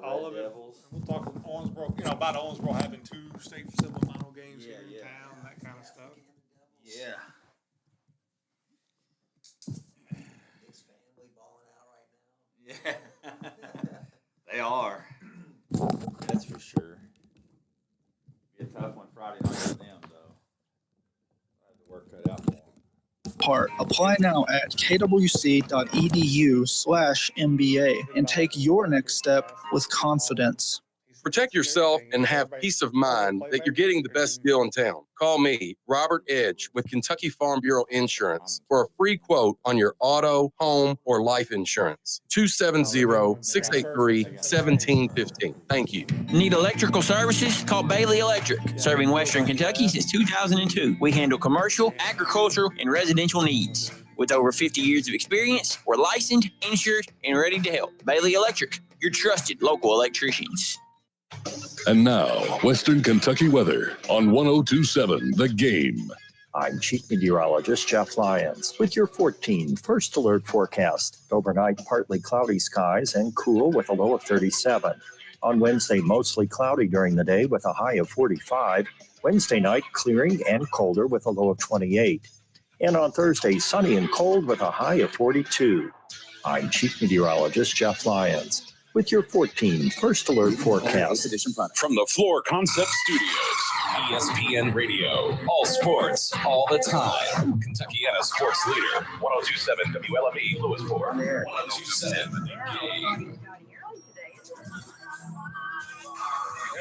all of it. We'll talk Owensboro, about Owensboro having 2 state semifinal games here in town, that kind of stuff. Yeah. His family balling out right now. Yeah. They are. That's for sure. Be a tough one Friday night for them, though. I have the work cut out for them. Part. Apply now at kwc.edu/MBA and take your next step with confidence. Protect yourself and have peace of mind that you're getting the best deal in town. Call me, Robert Edge, with Kentucky Farm Bureau Insurance for a free quote on your auto, home, or life insurance. 270-683-1715. Thank you. Need electrical services? Call Bailey Electric. Serving Western Kentucky since 2002. We handle commercial, agricultural, and residential needs. With over 50 years of experience, we're licensed, insured, and ready to help. Bailey Electric, your trusted local electricians. And now, Western Kentucky weather on 102.7 The Game. I'm Chief Meteorologist Jeff Lyons with your 14 First Alert forecast. Overnight, partly cloudy skies and cool with a low of 37. On Wednesday, mostly cloudy during the day with a high of 45. Wednesday night, clearing and colder with a low of 28. And on Thursday, sunny and cold with a high of 42. I'm Chief Meteorologist Jeff Lyons with your 14 First Alert forecast. From the Floor Concept Studios, ESPN Radio. All sports, all the time. Kentuckyana sports leader. 102.7 WLME, Lewisburg. 102.7 The Game.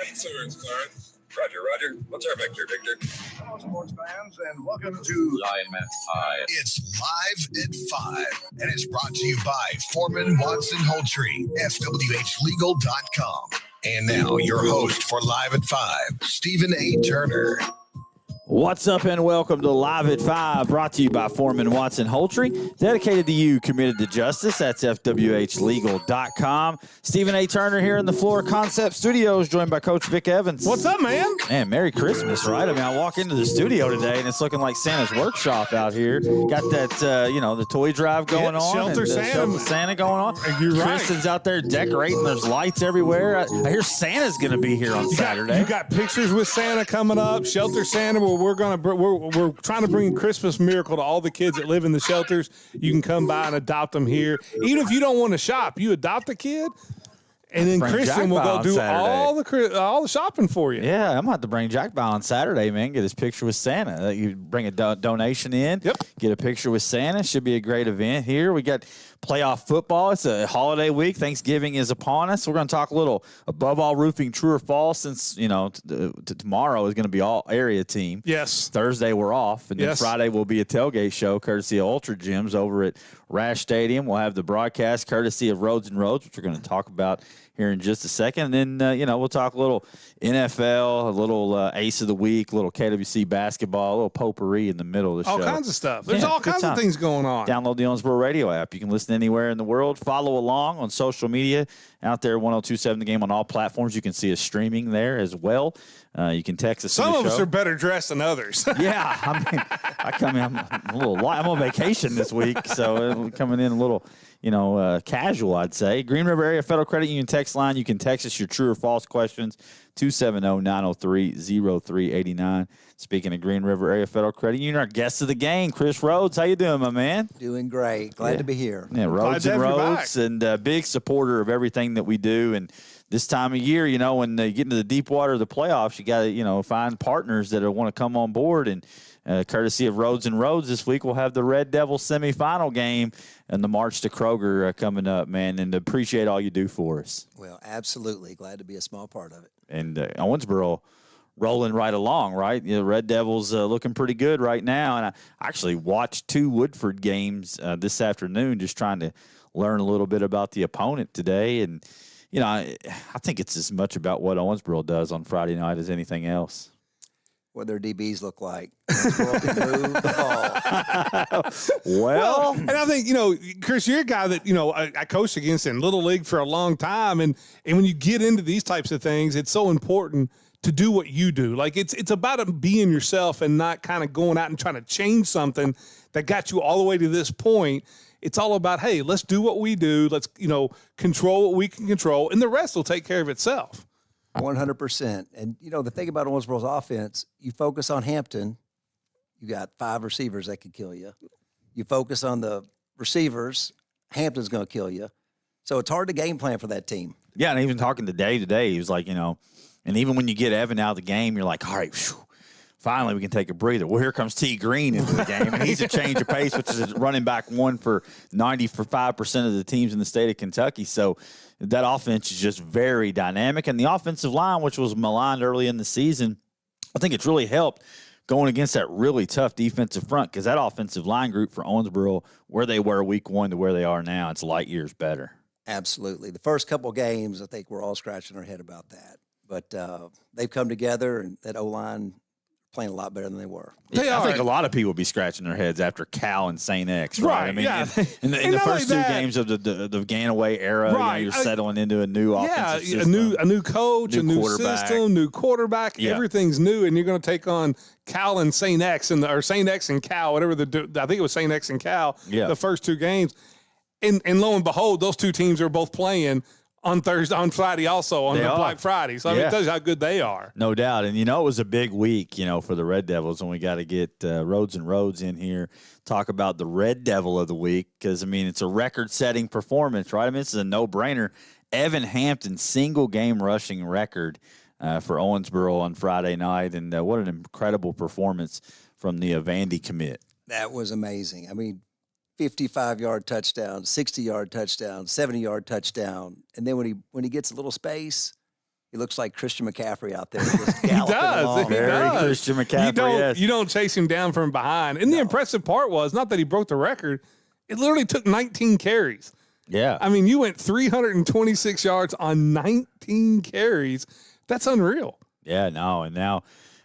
Answers, Clarence. Roger. What's our Victor? Hello, sports fans, and welcome to Lion Man High. It's Live at 5, and it's brought to you by Foreman Watson Holtree, FWHlegal.com. And now, your host for Live at 5, Stephen A. Turner. What's up and welcome to Live at 5, brought to you by Foreman Watson Holtree, dedicated to you, committed to justice. That's FWHlegal.com. Stephen A. Turner here in the Floor Concept Studios, joined by Coach Vic Evans. What's up, man? Man, Merry Christmas, right? I mean, I walk into the studio today and it's looking like Santa's workshop out here. Got that, the toy drive going on. Shelter Santa. Shelter Santa going on. You're right. Kristen's out there decorating. There's lights everywhere. I hear Santa's going to be here on Saturday. You got pictures with Santa coming up. Shelter Santa, where we're trying to bring Christmas miracle to all the kids that live in the shelters. You can come by and adopt them here. Even if you don't want to shop, you adopt a kid, and then Kristen will go do all the shopping for you. Yeah, I'm going to have to bring Jack by on Saturday, man. Get his picture with Santa. You bring a donation in. Yep. Get a picture with Santa. Should be a great event here. We got playoff football. It's a holiday week. Thanksgiving is upon us. We're going to talk a little above all roofing, true or false, since, tomorrow is going to be all area team. Yes. Thursday we're off. And then Friday will be a tailgate show courtesy of Ultra Gyms over at Rash Stadium. We'll have the broadcast courtesy of Roads and Roads, which we're going to talk about here in just a second. And then, we'll talk a little NFL, a little Ace of the Week, a little KWC basketball, a little potpourri in the middle of the show. All kinds of stuff. There's all kinds of things going on. Download the Owensboro Radio app. You can listen anywhere in the world. Follow along on social media out there, 102.7 The Game on all platforms. You can see us streaming there as well. You can text us. Some of us are better dressed than others. Yeah. I'm a little light. I'm on vacation this week, so coming in a little casual, I'd say. Green River Area Federal Credit Union text line. You can text us your true or false questions, 270-903-0389. Speaking of Green River Area Federal Credit Union, our guest of the game, Chris Rhodes. How you doing, my man? Doing great. Glad to be here. Yeah, Rhodes and Rhodes, and a big supporter of everything that we do. And this time of year, when you get into the deep water of the playoffs, you got to, find partners that want to come on board. And courtesy of Roads and Roads, this week we'll have the Red Devils semifinal game and the March to Kroger coming up, man. And appreciate all you do for us. Well, absolutely. Glad to be a small part of it. And Owensboro rolling right along, right? Red Devils looking pretty good right now. And I actually watched 2 Woodford games this afternoon, just trying to learn a little bit about the opponent today. And, I think it's as much about what Owensboro does on Friday night as anything else. What their DBs look like. Move the ball. Well, and I think, Chris, you're a guy that, I coached against in Little League for a long time. And when you get into these types of things, it's so important to do what you do. Like, it's about being yourself and not kind of going out and trying to change something that got you all the way to this point. It's all about, hey, let's do what we do. Let's, control what we can control, and the rest will take care of itself. 100%. And, the thing about Owensboro's offense, you focus on Hampton, you got 5 receivers that could kill you. You focus on the receivers, Hampton's going to kill you. So it's hard to game plan for that team. Yeah, and even talking to Dave today, he was like, and even when you get Evan out of the game, you're like, all right, finally we can take a breather. Well, here comes T. Green into the game, and he's a change of pace, which is running back one for 95% of the teams in the state of Kentucky. So that offense is just very dynamic. And the offensive line, which was maligned early in the season, I think it's really helped going against that really tough defensive front, because that offensive line group for Owensboro, where they were week 1 to where they are now, it's light years better. Absolutely. The first couple of games, I think we're all scratching our head about that. But they've come together, and that O-line playing a lot better than they were. I think a lot of people be scratching their heads after Cal and St. X, right? I mean, yeah. in the first 2 games of the Ganaway era, right. You're settling into a new offensive system. a new coach, a new system, new quarterback. Yeah. Everything's new, and you're going to take on Cal and St. X, or St. X and Cal, whatever I think it was St. X and Cal. Yeah. The first 2 games, and lo and behold, those 2 teams are both playing on Friday also, on Black Friday. So it tells you how good they are. No doubt. And, it was a big week, for the Red Devils, and we got to get Rhodes and Rhodes in here, talk about the Red Devil of the week, because, it's a record-setting performance, right? This is a no-brainer. Evan Hampton, single-game rushing record for Owensboro on Friday night, and what an incredible performance from the Vandy commit. That was amazing. 55-yard touchdown, 60-yard touchdown, 70-yard touchdown, and then when he gets a little space, he looks like Christian McCaffrey out there. Just he does. Very Christian McCaffrey. You don't chase him down from behind. And the impressive part was not that he broke the record; it literally took 19 carries. Yeah, you went 326 yards on 19 carries. That's unreal. Yeah, no, and now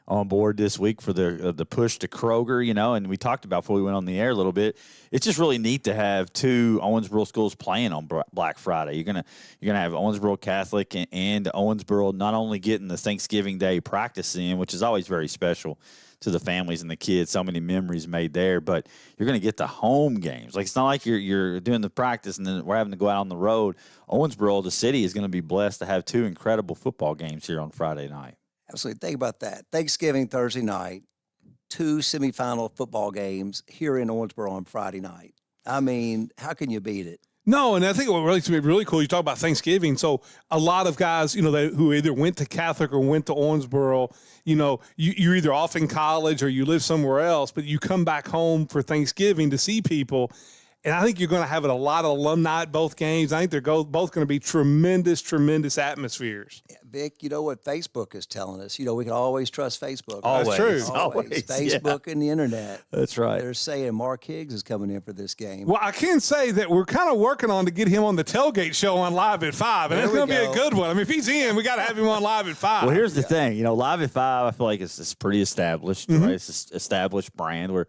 on board this week for the push to Kroger, and we talked about before we went on the air a little bit. It's just really neat to have 2 Owensboro schools playing on Black Friday. You're gonna have Owensboro Catholic and Owensboro not only getting the Thanksgiving Day practice in, which is always very special to the families and the kids, so many memories made there, but you're going to get the home games. Like, it's not like you're doing the practice and then we're having to go out on the road. Owensboro, the city, is going to be blessed to have 2 incredible football games here on Friday night. Absolutely. Think about that. Thanksgiving Thursday night, 2 semifinal football games here in Owensboro on Friday night. How can you beat it? No, and I think what makes it really cool, you talk about Thanksgiving. So a lot of guys, who either went to Catholic or went to Owensboro, you're either off in college or you live somewhere else, but you come back home for Thanksgiving to see people. And I think you're going to have a lot of alumni at both games. I think they're both going to be tremendous, tremendous atmospheres. Yeah, Vic, what Facebook is telling us? We can always trust Facebook. Always. That's true. Always. Facebook and the internet. That's right. They're saying Mark Higgs is coming in for this game. Well, I can say that we're kind of working on to get him on the tailgate show on Live at 5, and it's going to be a good one. If he's in, we got to have him on Live at 5. Well, here's the thing. Live at 5, I feel like it's pretty established, right? It's an established brand where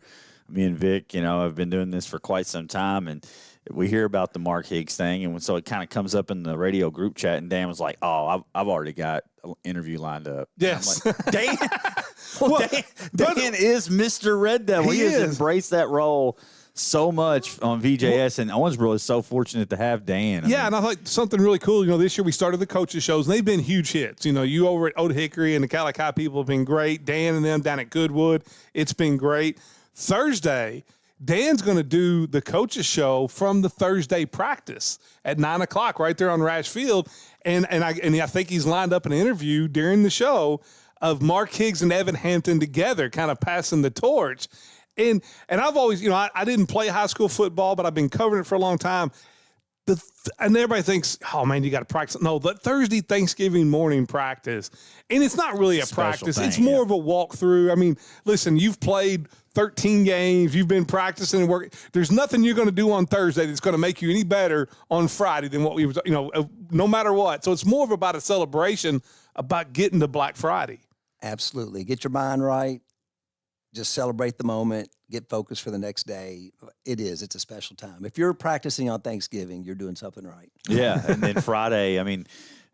me and Vic, I've been doing this for quite some time, and we hear about the Mark Higgs thing, and so it kind of comes up in the radio group chat, and Dan was like, "Oh, I've already got an interview lined up." Yes, like, Dan. Dan is Mr. Red Devil. He has embraced that role so much on VJS, and Owensboro is so fortunate to have Dan. And I thought something really cool. This year we started the coaches shows, and they've been huge hits. You over at Old Hickory and the Calicut people have been great. Dan and them down at Goodwood, it's been great. Thursday, Dan's going to do the coaches show from the Thursday practice at 9:00 right there on Rash Field, and I think he's lined up an interview during the show of Mark Higgs and Evan Hampton together, kind of passing the torch. And I've always, I didn't play high school football, but I've been covering it for a long time. And everybody thinks, oh, man, you got to practice. No, the Thursday Thanksgiving morning practice, and it's not really a practice. It's more of a walkthrough. Listen, you've played 13 games. You've been practicing and working. There's nothing you're going to do on Thursday that's going to make you any better on Friday than what we, no matter what. So it's more of about a celebration about getting to Black Friday. Absolutely. Get your mind right. Just celebrate the moment. Get focused for the next day. It's a special time. If you're practicing on Thanksgiving, you're doing something right. Yeah, and then Friday,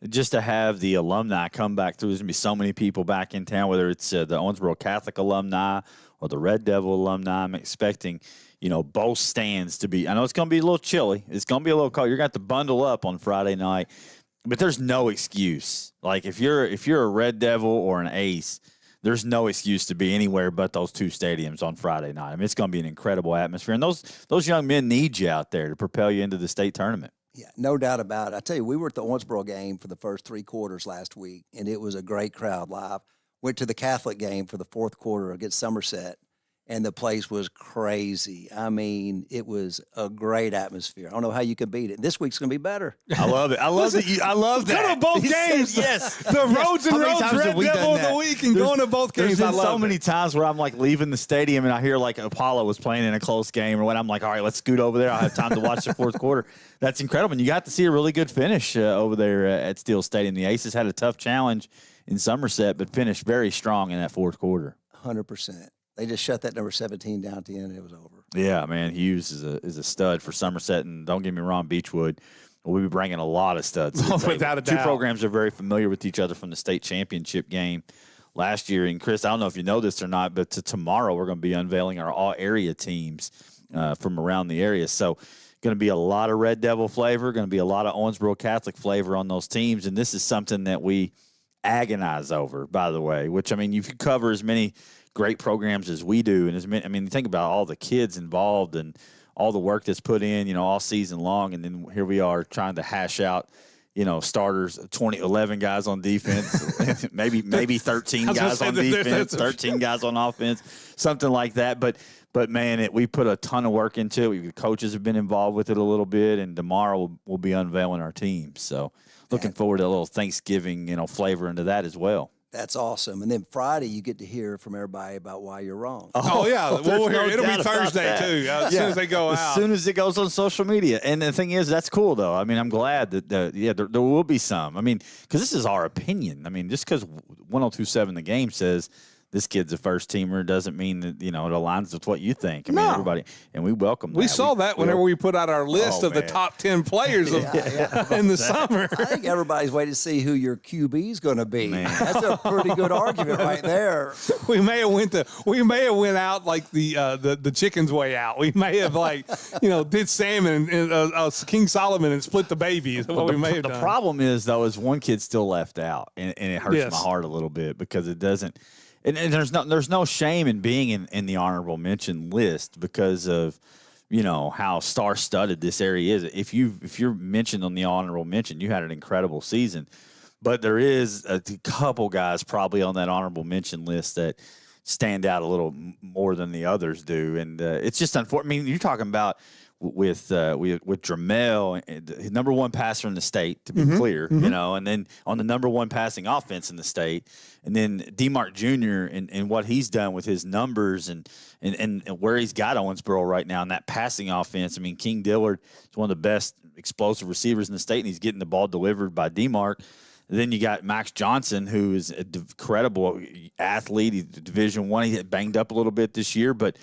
just to have the alumni come back through, there's going to be so many people back in town, whether it's the Owensboro Catholic alumni or the Red Devil alumni. I'm expecting, both stands to be. I know it's going to be a little chilly. It's going to be a little cold. You're going to have to bundle up on Friday night, but there's no excuse. Like if you're a Red Devil or an Ace, there's no excuse to be anywhere but those two stadiums on Friday night. I mean, it's going to be an incredible atmosphere, and those young men need you out there to propel you into the state tournament. Yeah, no doubt about it. I tell you, we were at the Owensboro game for the first 3 quarters last week, and it was a great crowd live. Went to the Catholic game for the 4th quarter against Somerset, and the place was crazy. I mean, it was a great atmosphere. I don't know how you could beat it. This week's going to be better. I love it. I love that. I love that. Go to both games. Yes. The Roads and Roads Red Devil of the week and going to both games. There's been so many times where I'm like leaving the stadium and I hear like Apollo was playing in a close game or when I'm like, all right, let's scoot over there. I'll have time to watch the 4th quarter. That's incredible. And you got to see a really good finish over there at Steele Stadium. The Aces had a tough challenge in Somerset, but finished very strong in that 4th quarter. 100%. They just shut that number 17 down at the end, and it was over. Yeah, man, Hughes is a stud for Somerset, and don't get me wrong, Beechwood, we'll be bringing a lot of studs. Without a doubt. Two programs are very familiar with each other from the state championship game last year. And, Chris, I don't know if you know this or not, but tomorrow we're going to be unveiling our all-area teams from around the area. So going to be a lot of Red Devil flavor, going to be a lot of Owensboro Catholic flavor on those teams, and this is something that we agonize over, by the way, which, I mean, you could cover as many great programs as we do. And as many, I mean, think about all the kids involved and all the work that's put in, all season long. And then here we are trying to hash out, starters, 11 guys on defense, maybe 13 guys on defense, 13 guys on offense, something like that. But man, we put a ton of work into it. Coaches have been involved with it a little bit, and tomorrow we'll be unveiling our teams. So looking forward to a little Thanksgiving, flavor into that as well. That's awesome. And then Friday, you get to hear from everybody about why you're wrong. Oh yeah. Well, no it'll be doubt Thursday, too, as soon as they go out. As soon as it goes on social media. And the thing is, that's cool, though. I mean, I'm glad that, there will be some. I mean, because this is our opinion. I mean, just because 1027 The Game says this kid's a first teamer doesn't mean that, it aligns with what you think. I mean, everybody, and we welcome that. We saw that whenever we put out our list of the top 10 players in the summer. I think everybody's waiting to see who your QB is going to be. That's a pretty good argument right there. We may have went out like the chicken's way out. We may have did salmon and King Solomon and split the baby. Is what we may have done. The problem is though, is one kid still left out, and it hurts my heart a little bit because it doesn't. And there's no shame in being in the honorable mention list because of how star-studded this area is. If you're mentioned on the honorable mention, you had an incredible season. But there is a couple guys probably on that honorable mention list that stand out a little more than the others do, and it's just unfortunate. I mean, you're talking about with Dramel, number 1 passer in the state, to be clear, and then on the number 1 passing offense in the state, and then DeMark Jr. and what he's done with his numbers and where he's got Owensboro right now in that passing offense. I mean, King Dillard is one of the best explosive receivers in the state, and he's getting the ball delivered by DeMark. Then you got Max Johnson, who is an incredible athlete. He's Division I. He got banged up a little bit this year, but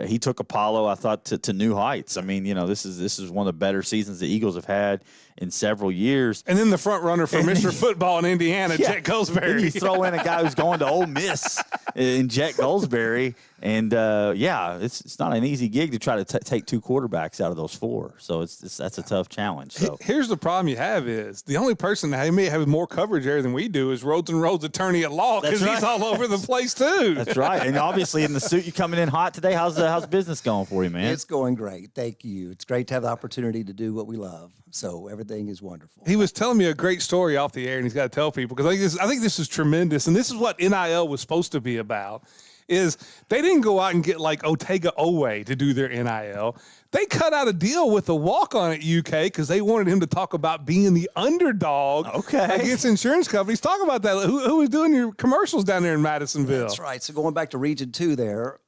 he took Apollo, I thought, to new heights. I mean, this is one of the better seasons the Eagles have had in several years. And then the front runner for Mr. Football in Indiana, Jet Goldsberry. Then you throw in a guy who's going to Ole Miss in Jet Goldsberry. And, it's not an easy gig to try to take 2 quarterbacks out of those 4. So that's a tough challenge. So here's the problem you have is the only person that may have more coverage there than we do is Rhodes and Rhodes attorney at law because he's all over the place too. That's right. And obviously in the suit, you coming in hot today. How's business going for you, man? It's going great. Thank you. It's great to have the opportunity to do what we love. So everything is wonderful. He was telling me a great story off the air, and he's got to tell people because I think this is tremendous, and this is what NIL was supposed to be about. Is they didn't go out and get like Otega Owe to do their NIL. They cut out a deal with a walk-on at UK because they wanted him to talk about being the underdog against insurance companies. Talk about that. Who was doing your commercials down there in Madisonville? That's right. So going back to Region 2 there,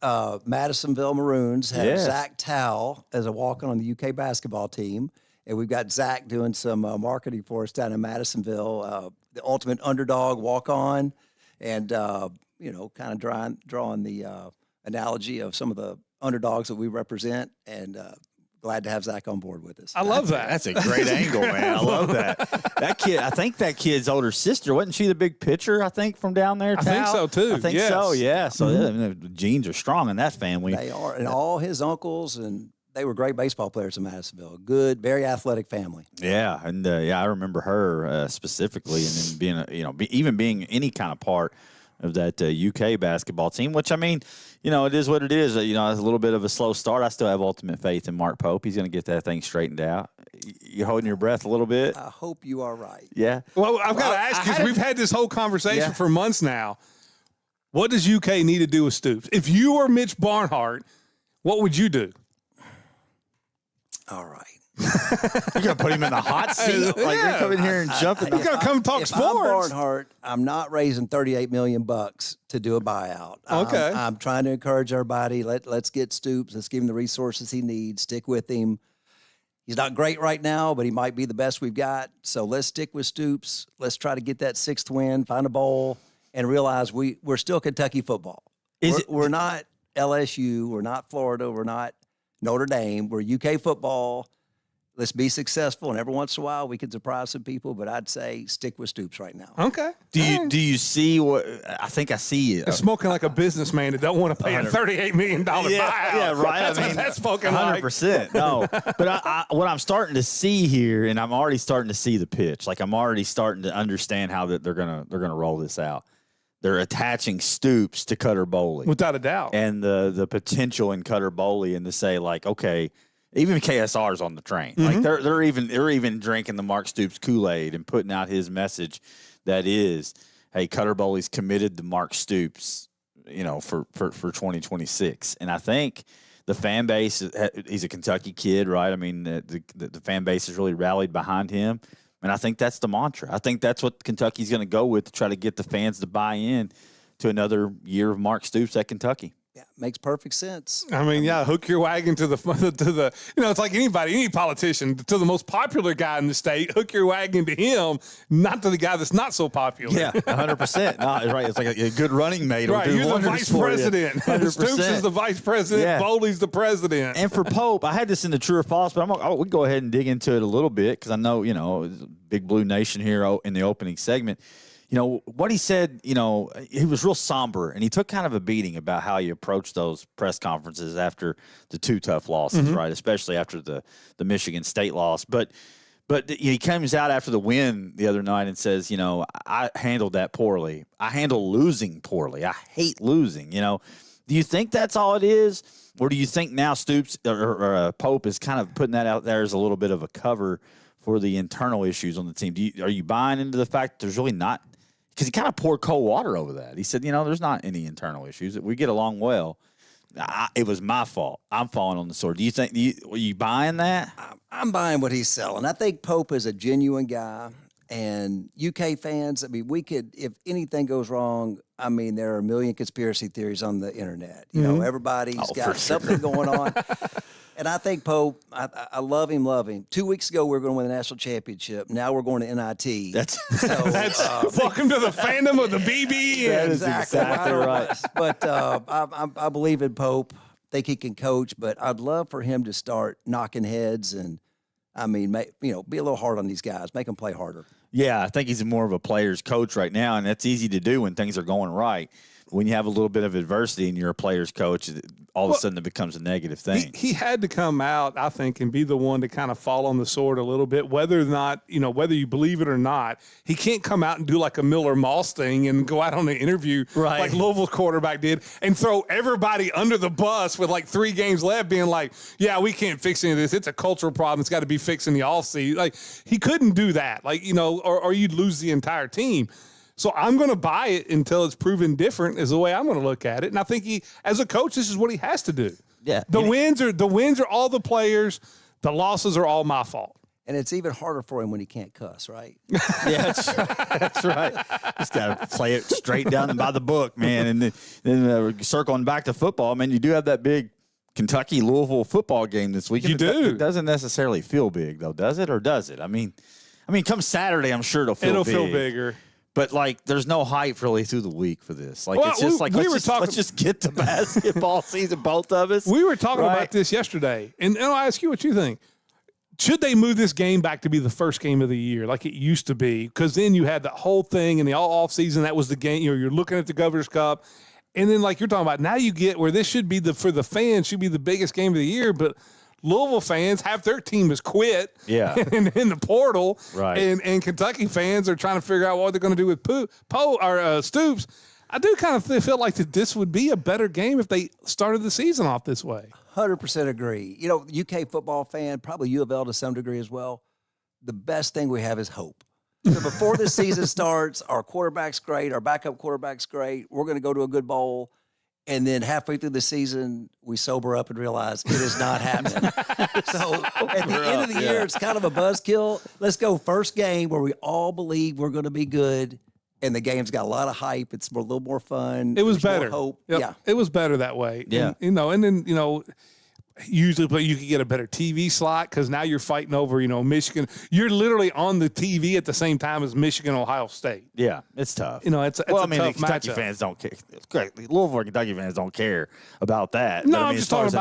Madisonville Maroons have Zach Towle as a walk-on the UK basketball team. And we've got Zach doing some marketing for us down in Madisonville, the ultimate underdog walk-on. And kind of drawing the analogy of some of the underdogs that we represent. And the glad to have Zach on board with us. I love that. That's a great angle, man. I love that. That kid, I think that kid's older sister, wasn't she the big pitcher, I think, from down there? I think so, too. I think Yes. so, yeah. So the genes are strong in that family. They are. And all his uncles, and they were great baseball players in Madisonville. Good, very athletic family. Yeah, and I remember her specifically, and then being even being any kind of part of that UK basketball team. Which I mean, it is what it is. It's a little bit of a slow start. I still have ultimate faith in Mark Pope. He's going to get that thing straightened out. You're holding your breath a little bit. I hope you are right. Yeah. Well, I've got to ask, because we've had this whole conversation for months now. What does UK need to do with Stoops? If you were Mitch Barnhart, what would you do? All right. You're going to put him in the hot seat? Like, you're coming here and jumping. You got to come talk if sports. I'm Barnhart, I'm not raising $38 million to do a buyout. Okay. I'm trying to encourage everybody. Let's get Stoops. Let's give him the resources he needs. Stick with him. He's not great right now, but he might be the best we've got. So let's stick with Stoops. Let's try to get that 6th win, find a bowl, and realize we're still Kentucky football. We're not LSU. We're not Florida. We're not Notre Dame. We're UK football. Let's be successful, and every once in a while we can surprise some people. But I'd say stick with Stoops right now. Okay. Do you see what I think I see? It's smoking like a businessman that don't want to pay a $38 million buyout. Yeah, right. That's what that's smoking like. 100%. No, but what I'm starting to see here, and I'm already starting to see the pitch. Like I'm already starting to understand how that they're gonna roll this out. They're attaching Stoops to Cutter Boley, Without a doubt. and the potential in Cutter Boley, and to say like, okay. Even KSR's on the train. Like they're even drinking the Mark Stoops Kool-Aid and putting out his message that is, hey, Cutter Boley's committed to Mark Stoops, for 2026. And I think the fan base, he's a Kentucky kid, right? I mean, the fan base has really rallied behind him. And I think that's the mantra. I think that's what Kentucky's going to go with to try to get the fans to buy in to another year of Mark Stoops at Kentucky. Yeah, makes perfect sense. I mean, hook your wagon to the it's like any politician, to the most popular guy in the state, hook your wagon to him, not to the guy that's not so popular. Yeah, 100%. No, right. It's like a good running mate. Right, you're the vice president. Stoops is the vice president. Yeah. Boley's the president. And for Pope, I had this in the true or false, but we go ahead and dig into it a little bit because I know, Big Blue Nation here in the opening segment. What he said, he was real somber, and he took kind of a beating about how he approached those press conferences after the 2 tough losses, right? Especially after the Michigan State loss. But he comes out after the win the other night and says, I handled that poorly. I handle losing poorly. I hate losing, Do you think that's all it is? Or do you think now Stoops or Pope is kind of putting that out there as a little bit of a cover for the internal issues on the team? Are you buying into the fact that there's really not? Because he kind of poured cold water over that. He said, there's not any internal issues. We get along well. It was my fault. I'm falling on the sword. Do you think, are you buying that? I'm buying what he's selling. I think Pope is a genuine guy. And UK fans, I mean, if anything goes wrong, I mean, there are a million conspiracy theories on the internet. Everybody's got something going on. And I think Pope, I love him. 2 weeks ago, we were going to win the national championship. Now we're going to NIT. That's Welcome to the fandom of the BB. That is exactly right. But I believe in Pope. Think he can coach, but I'd love for him to start knocking heads and, I mean, be a little hard on these guys. Make them play harder. Yeah, I think he's more of a player's coach right now, and that's easy to do when things are going right. When you have a little bit of adversity and you're a player's coach, all of a sudden it becomes a negative thing. He had to come out, I think, and be the one to kind of fall on the sword a little bit, whether or not, whether you believe it or not. He can't come out and do like a Miller Moss thing and go out on an interview like Louisville's quarterback did and throw everybody under the bus with like 3 games left being like, yeah, we can't fix any of this. It's a cultural problem. It's got to be fixed in the offseason. Like, he couldn't do that, or you'd lose the entire team. So I'm going to buy it until it's proven different is the way I'm going to look at it. And I think as a coach, this is what he has to do. Yeah. The wins are all the players. The losses are all my fault. And it's even harder for him when he can't cuss, right? Yeah, that's right. Just got to play it straight down by the book, man. And then circling back to football, man, you do have that big Kentucky-Louisville football game this weekend. You do. It doesn't necessarily feel big, though, does it? Or does it? I mean, come Saturday, I'm sure it'll feel big. Feel bigger. But like, there's no hype really through the week for this. Like, Well, it's just let's just get to basketball season, both of us. We were talking about this yesterday, and I'll ask you what you think. Should they move this game back to be the first game of the year like it used to be? Because then you had the whole thing in the all off season. That was the game. You're looking at the Governor's Cup, and then like you're talking about now, you get where this should be for the fans should be the biggest game of the year, but Louisville fans, half their team has quit in the portal. Right. And Kentucky fans are trying to figure out what they're going to do with Stoops. I do kind of feel like that this would be a better game if they started the season off this way. 100% agree. You know, UK football fan, probably U of L to some degree as well. The best thing we have is hope. So before the season starts, our quarterback's great, our backup quarterback's great. We're going to go to a good bowl. And then halfway through the season, we sober up and realize it is not happening. So at the end of the year, it's kind of a buzzkill. Let's go first game where we all believe we're going to be good, and the game's got a lot of hype. It's a little more fun. It was There's more better. hope. Yep. Yeah. It was better that way. Yeah. And then usually, but you could get a better TV slot because now you're fighting over, Michigan. You're literally on the TV at the same time as Michigan, Ohio State. Yeah, it's tough. It's a the tough Kentucky matchup. fans don't care. It's great. Louisville and Kentucky fans don't care about that. No, But, I'm just talking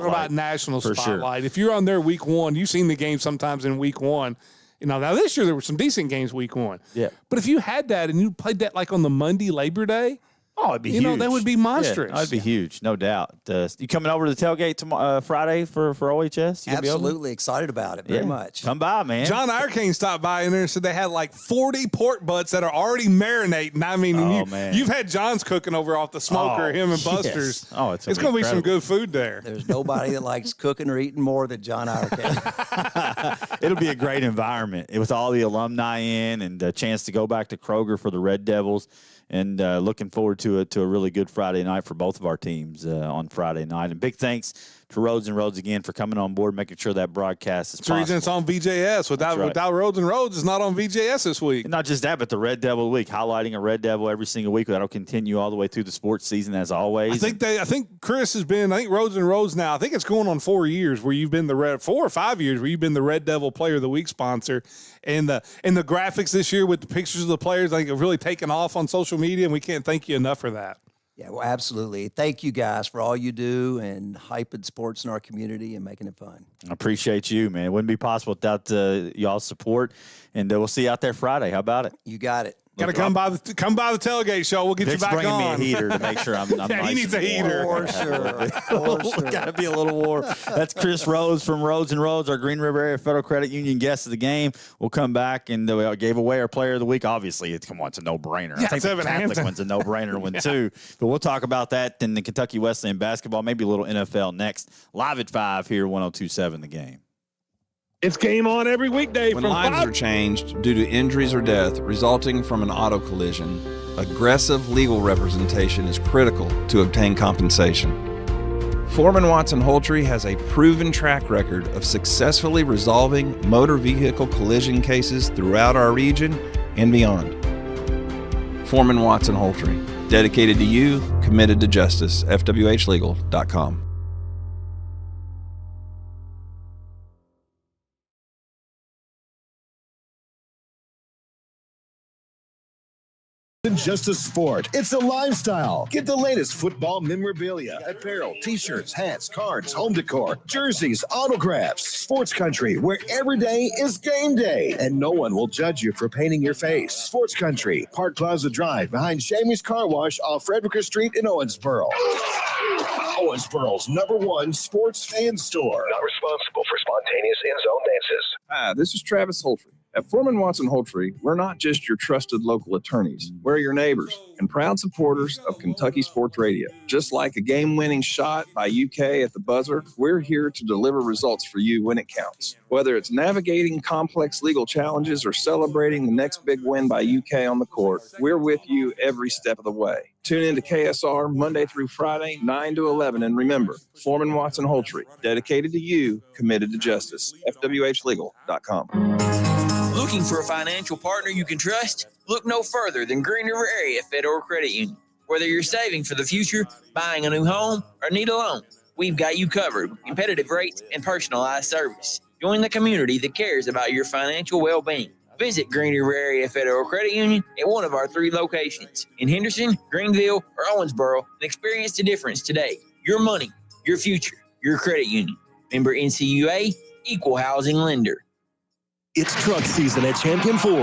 about national For sure. spotlight. If you're on there week one, you've seen the game sometimes in week one. Now this year there were some decent games week one. Yeah. But if you had that and you played that like on the Monday Labor Day, Oh, it'd be huge. that would be monstrous. Yeah, that'd be huge, no doubt. You coming over to the tailgate tomorrow, Friday for OHS? You gonna be over? Absolutely excited about it very much. Come by, man. John Irecane stopped by in there and said they had like 40 pork butts that are already marinating. I mean, man. you've had John's cooking over off the smoker, him and yes. Buster's. Oh, it's going to be some good food there. There's nobody that likes cooking or eating more than John Irecane. It'll be a great environment with all the alumni in and a chance to go back to Kroger for the Red Devils. And looking forward to a really good Friday night for both of our teams on Friday night. And big thanks to Rhodes and Rhodes again for coming on board, making sure that broadcast is possible. The reason it's on VJS. Without Rhodes and Rhodes, it's not on VJS this week. And not just that, but the Red Devil Week, highlighting a Red Devil every single week. That'll continue all the way through the sports season as always. I think Chris has been, Rhodes and Rhodes now, I think it's going on 4 years where you've been 4 or 5 years where you've been the Red Devil Player of the Week sponsor. And the graphics this year with the pictures of the players, I think have really taken off on social media, and we can't thank you enough for that. Yeah, well, absolutely. Thank you guys for all you do and hyping sports in our community and making it fun. I appreciate you, man. It wouldn't be possible without y'all's support. And we'll see you out there Friday. How about it? You got it. Got to come by the tailgate show. We'll get Vic's you back bringing on. me a heater to make sure I'm yeah, nice he needs a and heater. warm. For sure. Got to be a little warm. That's Chris Rhodes from Rhodes and Rhodes, our Green River Area Federal Credit Union guest of the game. We'll come back and we gave away our Player of the Week. Obviously, it's a no-brainer. Yeah, I think the Evan Catholic Hampton. one's a no-brainer one too. But we'll talk about that in the Kentucky Wesleyan basketball, maybe a little NFL next. Live at 5 here, 102.7 The Game. It's game on every weekday When from lives 5. are changed due to injuries or death resulting from an auto collision, aggressive legal representation is critical to obtain compensation. Foreman Watson Holtree has a proven track record of successfully resolving motor vehicle collision cases throughout our region and beyond. Foreman Watson Holtree, dedicated to you, committed to justice. FWHlegal.com. Isn't just a sport, it's a lifestyle. Get the latest football memorabilia, apparel, t-shirts, hats, cards, home decor, jerseys, autographs, Sports Country, where every day is game day and no one will judge you for painting your face. Sports Country, Park Plaza Drive behind Shamey's Car Wash off Frederica Street in Owensboro. Owensboro's #1 sports fan store. Not responsible for spontaneous in-zone dances. Hi, this is Travis Holtree. At Foreman Watson Holtree, we're not just your trusted local attorneys. We're your neighbors and proud supporters of Kentucky Sports Radio. Just like a game-winning shot by UK at the buzzer, we're here to deliver results for you when it counts. Whether it's navigating complex legal challenges or celebrating the next big win by UK on the court, we're with you every step of the way. Tune in to KSR Monday through Friday, 9 to 11. And remember, Foreman Watson Holtree, dedicated to you, committed to justice. FWHlegal.com. Looking for a financial partner you can trust? Look no further than Green River Area Federal Credit Union. Whether you're saving for the future, buying a new home, or need a loan, we've got you covered with competitive rates and personalized service. Join the community that cares about your financial well-being. Visit Green River Area Federal Credit Union at one of our 3 locations in Henderson, Greenville, or Owensboro and experience the difference today. Your money, your future, your credit union. Member NCUA, Equal Housing Lender. It's truck season at Champion Ford,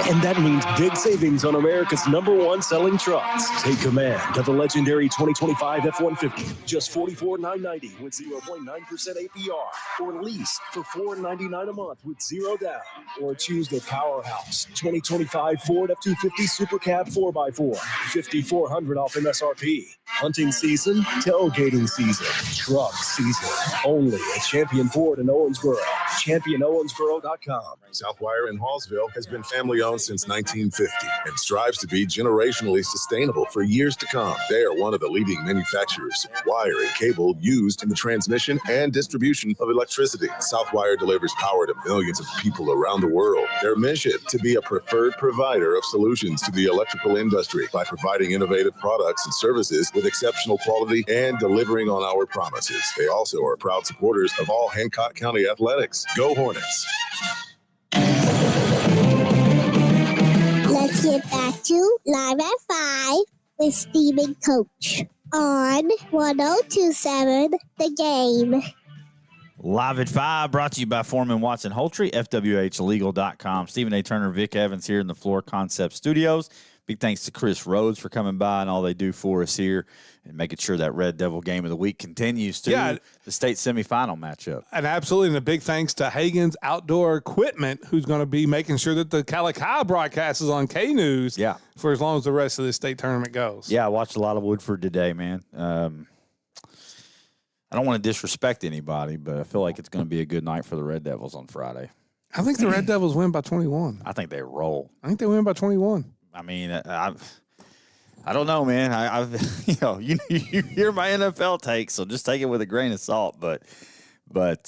and that means big savings on America's #1 selling trucks. Take command of the legendary 2025 F-150, just $44,990 with 0.9% APR, or lease for $499 a month with 0 down, or choose the powerhouse 2025 Ford F-250 Super Cab 4x4, $5,400 off MSRP. Hunting season, tailgating season, truck season, only at Champion Ford in Owensboro. ChampionOwensboro.com. Southwire in Hallsville has been family-owned since 1950 and strives to be generationally sustainable for years to come. They are one of the leading manufacturers of wire and cable used in the transmission and distribution of electricity. Southwire delivers power to millions of people around the world. Their mission to be a preferred provider of solutions to the electrical industry by providing innovative products and services with exceptional quality and delivering on our promises. They also are proud supporters of all Hancock County athletics. Go Hornets! Let's get back to Live at 5 with Steve and Coach on 1027 The Game. Live at 5, brought to you by Foreman Watson Holtry, FWHlegal.com. Stephen A. Turner, Vic Evans here in the Floor Concept Studios. Big thanks to Chris Rhodes for coming by and all they do for us here and making sure that Red Devil game of the week continues to the state semifinal matchup. And absolutely, and a big thanks to Hagen's Outdoor Equipment, who's going to be making sure that the Calico broadcast is on K-News for as long as the rest of the state tournament goes. Yeah, I watched a lot of Woodford today, man. I don't want to disrespect anybody, but I feel like it's going to be a good night for the Red Devils on Friday. I think the Red Devils win by 21. I think they roll. I think they win by 21. I mean, I don't know, man. You hear my NFL takes, so just take it with a grain of salt. But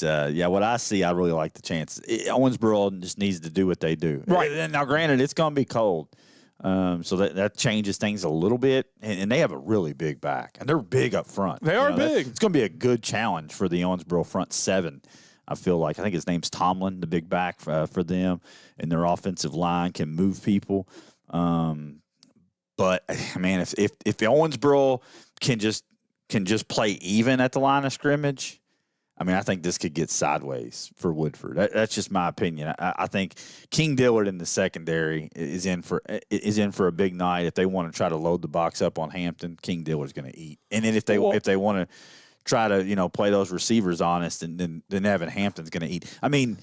yeah, what I see, I really like the chances. Owensboro just needs to do what they do. Right. And now, granted, it's going to be cold, so that changes things a little bit. And they have a really big back, and they're big up front. They are big. It's going to be a good challenge for the Owensboro front seven. I feel like I think his name's Tomlin, the big back for them, and their offensive line can move people. But man, if the Owensboro can just play even at the line of scrimmage, I mean, I think this could get sideways for Woodford. That's just my opinion. I think King Dillard in the secondary is in for a big night. If they want to try to load the box up on Hampton, King Dillard's going to eat. And then if they want to try to play those receivers honest, and then Evan Hampton's going to eat. I mean.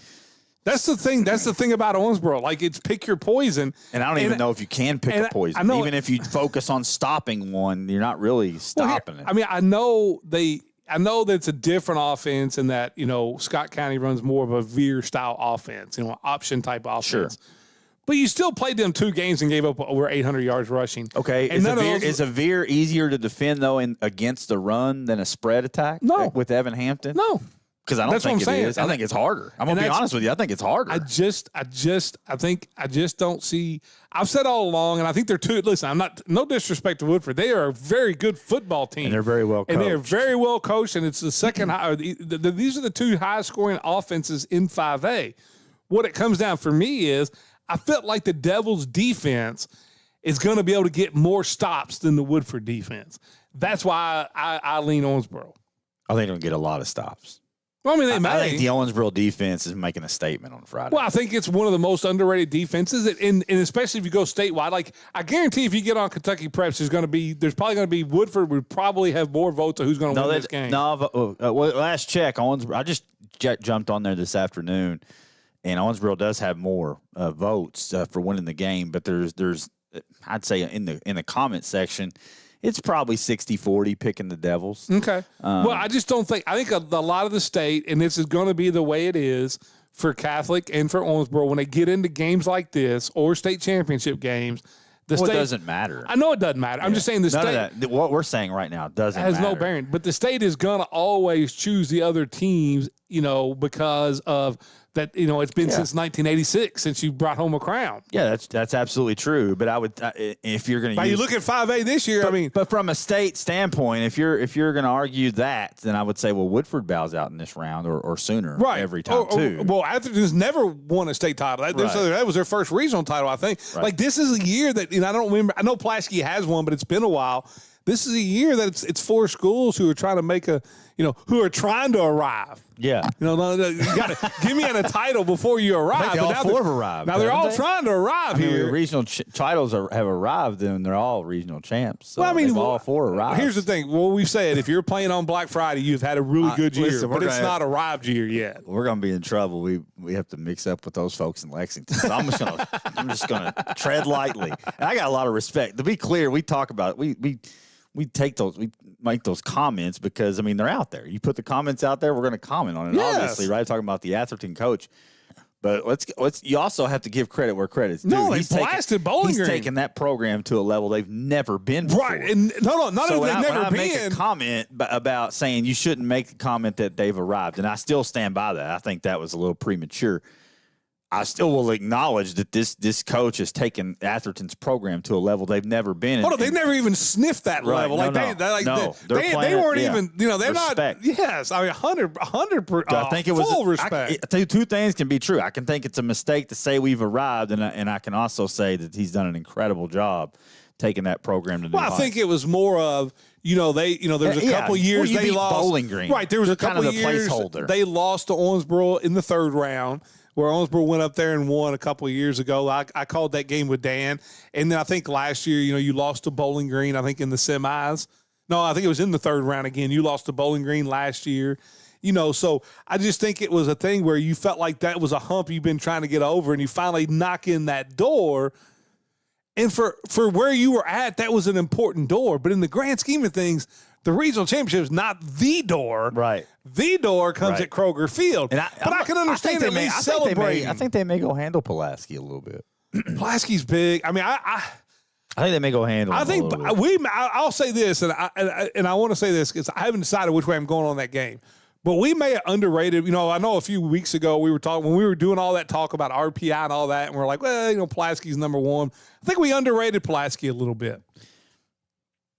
That's the thing. That's the thing about Owensboro. Like, it's pick your poison. And I don't even know if you can pick a poison. I know, even if you focus on stopping one, you're not really stopping it. I mean, I know that it's a different offense in that, Scott County runs more of a veer style offense, option type offense. Sure. But you still played them 2 games and gave up over 800 yards rushing. Okay. And is a veer easier to defend, though, against the run than a spread attack? No. With Evan Hampton? No. Because I don't think it is. I think it's harder. I'm going to be honest with you. I think it's harder. I just don't see. I've said all along, and I think they're too. Listen, no disrespect to Woodford. They are a very good football team. And they're very well coached. And they're very well coached, and it's the second high. These are the 2 highest scoring offenses in 5A. What it comes down for me is I felt like the Devils' defense is going to be able to get more stops than the Woodford defense. That's why I lean Owensboro. I think they're going to get a lot of stops. Well, I mean, they may. I think the Owensboro defense is making a statement on Friday. Well, I think it's one of the most underrated defenses, and especially if you go statewide. Like, I guarantee if you get on Kentucky Preps, there's probably going to be Woodford would probably have more votes of who's going to win this game. No, last check, Owensboro. I just jumped on there this afternoon, and Owensboro does have more votes for winning the game. But there's I'd say in the comment section, it's probably 60-40 picking the Devils. Okay. Well, I just don't think – I think a lot of the state, and this is going to be the way it is for Catholic and for Owensboro, when they get into games like this or state championship games, it doesn't matter. I know it doesn't matter. I'm just saying the state – what we're saying right now doesn't matter. Has no bearing. But the state is going to always choose the other teams, because of that. It's been since 1986 since you brought home a crown. Yeah, that's absolutely true. But I would, if you're going to, you look at 5A this year. But from a state standpoint, if you're going to argue that, then I would say, well, Woodford bows out in this round or sooner, right? Every time too. Well, Atherton's never won a state title. That was their first regional title, I think. Right. Like this is a year that I don't remember. I know Pulaski has one, but it's been a while. This is a year that it's 4 schools who are trying to make who are trying to arrive. Yeah. You gotta give me a title before you arrive. I think all 4 have arrived. Now they're all trying to arrive here. Regional titles have arrived, and they're all regional champs. So all 4 arrived. Here's the thing. Well, we've said if you're playing on Black Friday, you've had a really good year, listen, but it's not arrived year yet. We're gonna be in trouble. We have to mix up with those folks in Lexington. So I'm just gonna tread lightly. And I got a lot of respect. To be clear, we talk about it. We make those comments because they're out there. You put the comments out there, we're going to comment on it. Yes. Obviously, right? Talking about the Atherton coach, but let's. You also have to give credit where credit's due. No, he's blasted Bowling Green. He's taken that program to a level they've never been before. Right, and not so only they've never when I been. Make a comment about saying you shouldn't make the comment that they've arrived, and I still stand by that. I think that was a little premature. I still will acknowledge that this coach has taken Atherton's program to a level they've never been. Hold on, they never even sniffed that level. No, They weren't even. They're respect. not. Yes, 100%. I think it was full respect. Two things can be true. I can think it's a mistake to say we've arrived, and I can also say that he's done an incredible job taking that program to new heights. I think it was more of. There was a couple years they lost Bowling Green. Right, there was a couple years placeholder. They lost to Owensboro in the 3rd round. Where Owensboro went up there and won a couple of years ago. I called that game with Dan. And then I think last year, you lost to Bowling Green, I think in the semis. No, I think it was in the 3rd round again. You lost to Bowling Green last year. So I just think it was a thing where you felt like that was a hump you've been trying to get over, and you finally knock in that door. And for where you were at, that was an important door. But in the grand scheme of things, the regional championship is not the door. Right. The door comes at Kroger Field. I can understand at least celebrating. I think they may go handle Pulaski a little bit. Pulaski's big. I think they may go handle. I'll say this, and I want to say this because I haven't decided which way I'm going on that game. But we may have underrated. I know a few weeks ago we were talking when we were doing all that talk about RPI and all that, and we're like, well, Pulaski's number 1. I think we underrated Pulaski a little bit.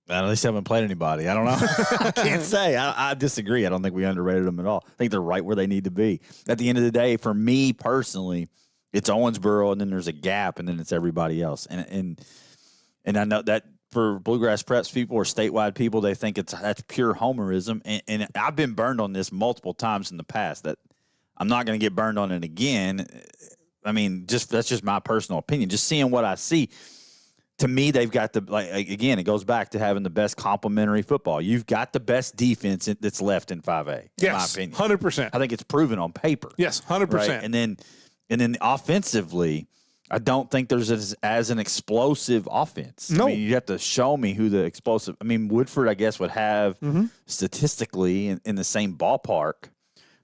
At least they haven't played anybody. I don't know. I can't say. I disagree. I don't think we underrated them at all. I think they're right where they need to be. At the end of the day, for me personally, it's Owensboro, and then there's a gap, and then it's everybody else. And I know that for Bluegrass Preps people or statewide people, they think that's pure homerism. And I've been burned on this multiple times in the past. That I'm not going to get burned on it again. That's just my personal opinion. Just seeing what I see. To me, they've got again, it goes back to having the best complementary football. You've got the best defense that's left in 5A, in my opinion. 100%. I think it's proven on paper. Yes, 100%. Right? And then offensively, I don't think there's as an explosive offense. No. You have to show me who the explosive. Woodford, I guess, would have statistically in the same ballpark.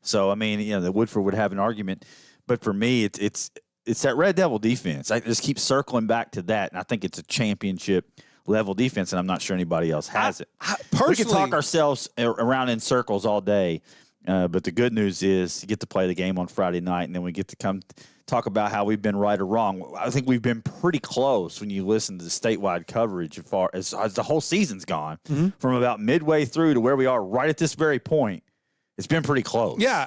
So, the Woodford would have an argument. But for me, it's that Red Devil defense. I just keep circling back to that, and I think it's a championship level defense, and I'm not sure anybody else has it. We can talk ourselves around in circles all day, but the good news is you get to play the game on Friday night, and then we get to come talk about how we've been right or wrong. I think we've been pretty close when you listen to the statewide coverage as far as the whole season's gone, from about midway through to where we are right at this very point. It's been pretty close. Yeah.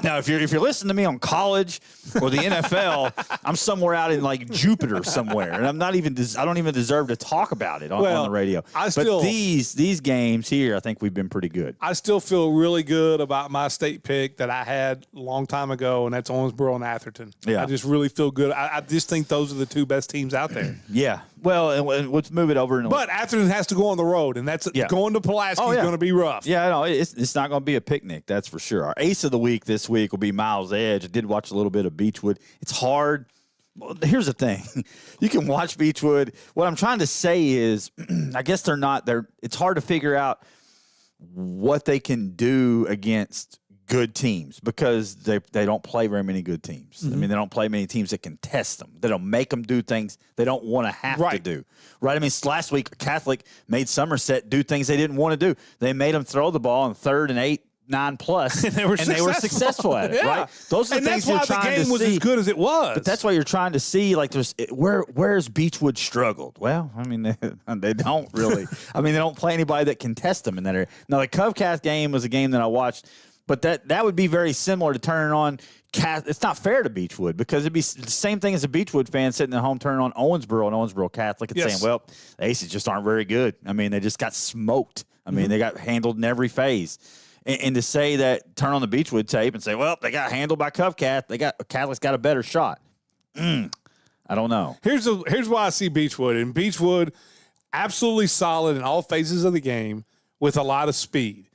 Now, if you're listening to me on college or the NFL, I'm somewhere out in like Jupiter somewhere, and I don't even deserve to talk about it on the radio. But these games here, I think we've been pretty good. I still feel really good about my state pick that I had a long time ago, and that's Owensboro and Atherton. Yeah. I just really feel good. I just think those are the 2 best teams out there. Yeah. Well, and let's move it over. But Atherton has to go on the road, and that's going to Pulaski is going to be rough. Yeah, no, it's not going to be a picnic, that's for sure. Our ace of the week this week will be Miles Edge. I did watch a little bit of Beechwood. It's hard. Well, here's the thing. You can watch Beechwood. What I'm trying to say is, I guess they're not there. It's hard to figure out what they can do against good teams because they don't play very many good teams. They don't play many teams that can test them. They don't make them do things they don't want to have to do. Right? Last week, Catholic made Somerset do things they didn't want to do. They made them throw the ball on 3rd and 8 9+, and they were successful at it, yeah. right? Those are the things you're trying to see. And that's why the game was as good as it was. But that's why you're trying to see, like, where's Beechwood struggled? Well, I mean, they don't really. I mean, they don't play anybody that can test them in that area. Now, the Covcath game was a game that I watched, but that would be very similar to turning on Cath. It's not fair to Beechwood because it'd be the same thing as a Beechwood fan sitting at home turning on Owensboro and Owensboro Catholic and saying, well, the Aces just aren't very good. I mean, they just got smoked. I mean, they got handled in every phase. And to say that, turn on the Beechwood tape and say, well, they got handled by Covcath. Catholic's got a better shot. I don't know. Here's why I see Beechwood. And Beechwood, absolutely solid in all phases of the game with a lot of speed.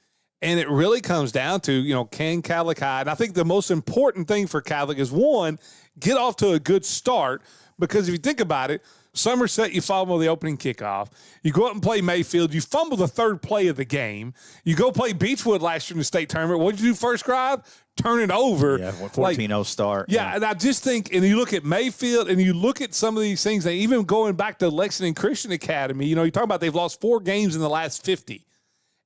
And it really comes down to, can Catholic High? And I think the most important thing for Catholic is, one, get off to a good start. Because if you think about it, Somerset, you fumble the opening kickoff. You go up and play Mayfield. You fumble the third play of the game. You go play Beechwood last year in the state tournament. What did you do first drive? Turn it over. Yeah, 14-0 start. Yeah, and I just think, and you look at Mayfield, and you look at some of these things, and even going back to Lexington Christian Academy, you talk about they've lost 4 games in the last 50.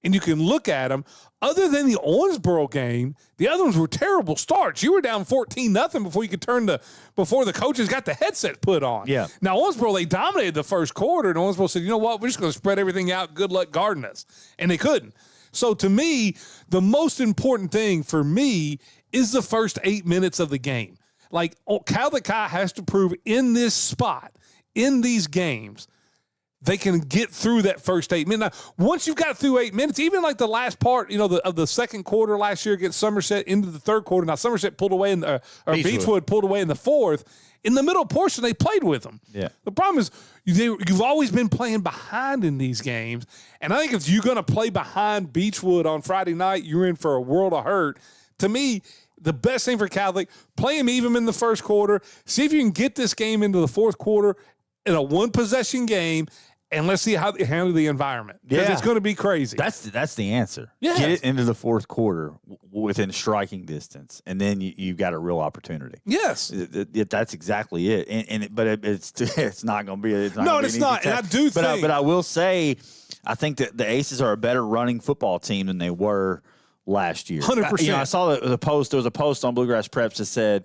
And you can look at them. Other than the Owensboro game, the other ones were terrible starts. You were down 14-0 before you could before the coaches got the headset put on. Yeah. Now, Owensboro, they dominated the first quarter, and Owensboro said, you know what, we're just going to spread everything out. Good luck guarding us. And they couldn't. So, to me, the most important thing for me is the first 8 minutes of the game. Like, Catholic High has to prove in this spot, in these games, they can get through that first 8 minutes. Now, once you've got through 8 minutes, even like the last part, of the second quarter last year against Somerset into the third quarter. Now, Somerset pulled away Beechwood pulled away in the fourth. In the middle portion, they played with them. Yeah. The problem is you've always been playing behind in these games. And I think if you're going to play behind Beechwood on Friday night, you're in for a world of hurt. To me, the best thing for Catholic, play them even in the first quarter. See if you can get this game into the fourth quarter in a one-possession game. And let's see how they handle the environment. Because it's going to be crazy. That's the answer. Yes. Get it into the fourth quarter within striking distance, and then you've got a real opportunity. Yes. That's exactly it. But it's not going to be. It's not. And I do think. But I will say, I think that the Aces are a better running football team than they were last year. 100%. I saw the post. There was a post on Bluegrass Preps that said,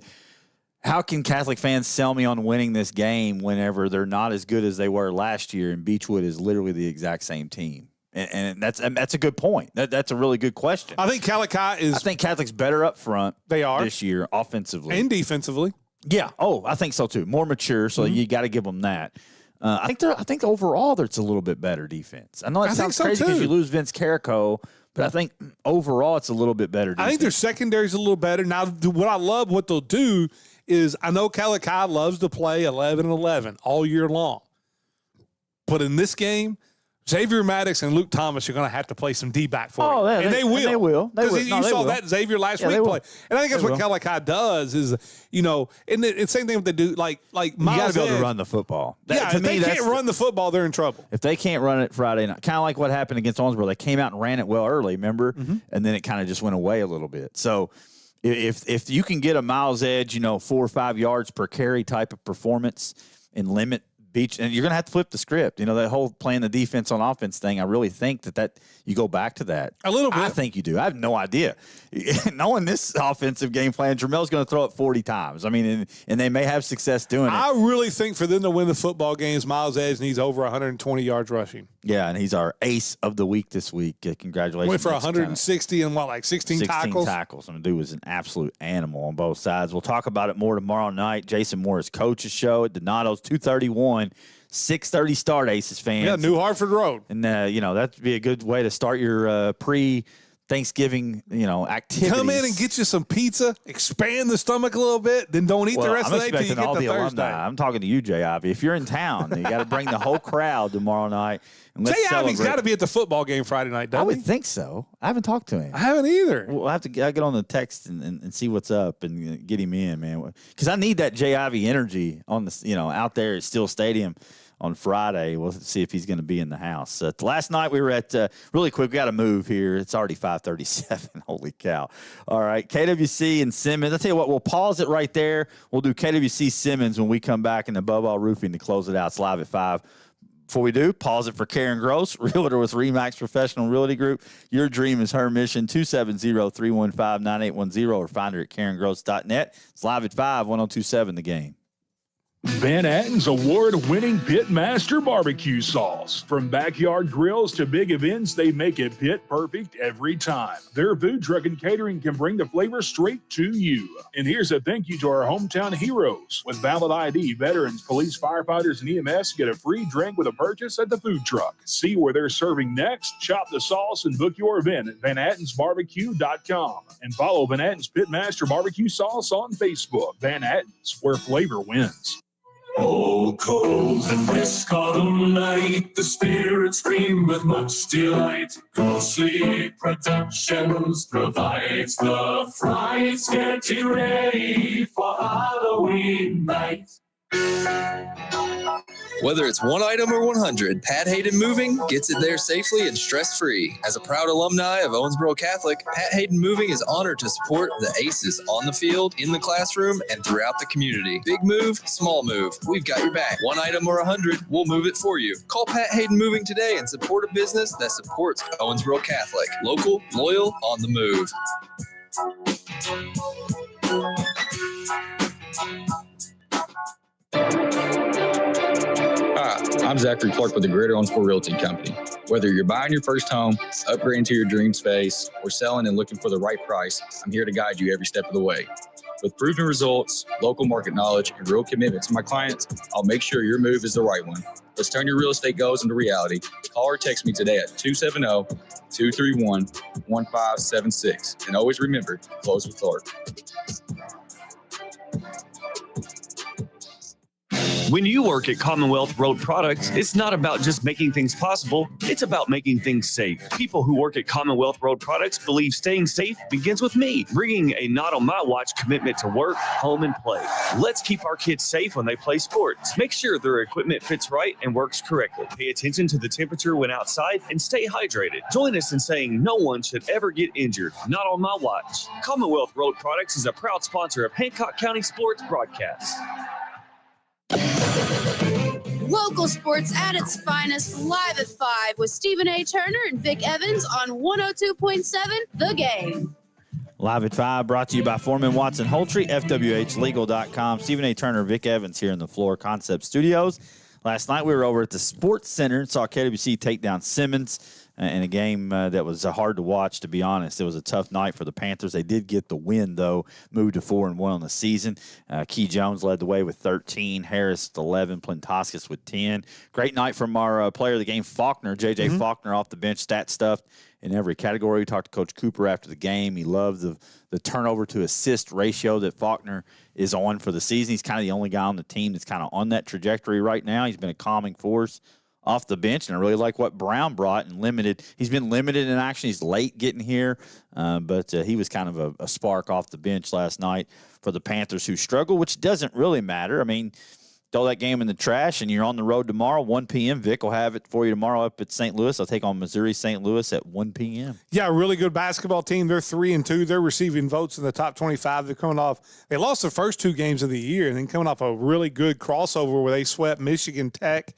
how can Catholic fans sell me on winning this game whenever they're not as good as they were last year, and Beechwood is literally the exact same team? And that's a good point. That's a really good question. I think I think Catholic's better up front. They are this year, offensively and defensively. Yeah. Oh, I think so too. More mature, so you got to give them that. I think overall there's a little bit better defense. I know it sounds crazy because you lose Vince Carrico, but I think overall it's a little bit better defense. I think their secondary's a little better. Now, what I love what they'll do is, I know Catholic High loves to play 11-11 all year long. But in this game, Xavier Maddox and Luke Thomas are going to have to play some D-back for you. Yeah, They will. Because you saw that Xavier last week play. And I think that's what Catholic High does is, and it's the same thing what they do. Like Miles, you got to be able to run the football. If they can't run the football, they're in trouble. If they can't run it Friday night, kind of like what happened against Owensboro. They came out and ran it well early, remember? And then it kind of just went away a little bit. So if you can get a Miles Edge, 4 or 5 yards per carry type of performance and limit Beach, and you're going to have to flip the script. That whole playing the defense on offense thing, I really think that you go back to that. A little bit. I think you do. I have no idea. Knowing this offensive game plan, Jermel's going to throw it 40 times. I mean, and they may have success doing it. I really think for them to win the football games, Miles Edge needs over 120 yards rushing. Yeah, and he's our ace of the week this week. Congratulations. Went for 160 and 16 tackles? 16 tackles. I mean, dude was an absolute animal on both sides. We'll talk about it more tomorrow night. Jason Morris coaches show at Donato's 2:31. 6:30 start, Aces fans. Yeah, New Hartford Road. And, that'd be a good way to start your pre-Thanksgiving, activities. Come in and get you some pizza, expand the stomach a little bit, then don't eat the rest of the day till you get to Thursday. I'm talking to you, Jay Ivy. If you're in town, you got to bring the whole crowd tomorrow night. And let's Jay Ivy's got to be at the football game Friday night, doesn't I would think so. I haven't talked to him. I haven't either. We'll have to get on the text and see what's up and get him in, man. Because I need that Jay Ivy energy on the, out there at Steel Stadium on Friday. We'll see if he's going to be in the house. Last night we were at, really quick, we got to move here. It's already 5:37. Holy cow. All right, KWC and Simmons. I'll tell you what, we'll pause it right there. We'll do KWC Simmons when we come back, and Above All Roofing to close it out. It's live at 5. Before we do, pause it for Karen Gross, realtor with RE/MAX Professional Realty Group. Your dream is her mission, 270-315-9810, or find her at karengross.net. It's live at 5, 1027 The Game. Van Atten's award-winning Pitmaster barbecue sauce. From backyard grills to big events, they make it pit perfect every time. Their food truck and catering can bring the flavor straight to you. And here's a thank you to our hometown heroes. With valid ID, veterans, police, firefighters, and EMS get a free drink with a purchase at the food truck. See where they're serving next, shop the sauce, and book your event at VanAttensBarbecue.com. And follow Van Atten's Pitmaster barbecue sauce on Facebook. Van Atten's, where flavor wins. Oh, cold and brisk autumn night, the spirits scream with much delight. Ghostly Productions provides the frights, getting ready for Halloween night. Whether it's one item or 100, Pat Hayden Moving gets it there safely and stress-free. As a proud alumni of Owensboro Catholic, Pat Hayden Moving is honored to support the aces on the field, in the classroom, and throughout the community. Big move, small move, we've got your back. One item or 100, we'll move it for you. Call Pat Hayden Moving today and support a business that supports Owensboro Catholic. Local, loyal, on the move. Hi, I'm Zachary Clark with the Greater Owensboro Realty Company. Whether you're buying your first home, upgrading to your dream space, or selling and looking for the right price, I'm here to guide you every step of the way. With proven results, local market knowledge, and real commitment to my clients, I'll make sure your move is the right one. Let's turn your real estate goals into reality. Call or text me today at 270-231-1576. And always remember, close with heart. When you work at Commonwealth Road Products, it's not about just making things possible, it's about making things safe. People who work at Commonwealth Road Products believe staying safe begins with me, bringing a not on my watch commitment to work, home, and play. Let's keep our kids safe when they play sports. Make sure their equipment fits right and works correctly. Pay attention to the temperature when outside and stay hydrated. Join us in saying no one should ever get injured, not on my watch. Commonwealth Road Products is a proud sponsor of Hancock County Sports Broadcasts. Local sports at its finest, live at 5 with Stephen A. Turner and Vic Evans on 102.7 The Game. Live at 5, brought to you by Foreman Watson Holtry, FWHlegal.com. Stephen A. Turner, Vic Evans here in the Floor Concept Studios. Last night we were over at the Sports Center and saw KWC take down Simmons in a game that was hard to watch, to be honest. It was a tough night for the Panthers. They did get the win, though, moved to 4-1 on the season. Key Jones led the way with 13, Harris 11, Plantaskis with 10. Great night from our player of the game, Faulkner, J.J. Faulkner, off the bench, stat stuffed in every category. We talked to Coach Cooper after the game. He loved the turnover to assist ratio that Faulkner is on for the season. He's kind of the only guy on the team that's kind of on that trajectory right now. He's been a calming force off the bench, and I really like what Brown brought and limited. He's been limited in action. He's late getting here, but he was kind of a spark off the bench last night for the Panthers, who struggle, which doesn't really matter. I mean, throw that game in the trash, and you're on the road tomorrow, 1 p.m. Vic will have it for you tomorrow up at St. Louis. I'll take on Missouri St. Louis at 1 p.m. Yeah, really good basketball team. They're 3-2. They're receiving votes in the top 25. They're coming off – they lost the first 2 games of the year, and then coming off a really good crossover where they swept Michigan Tech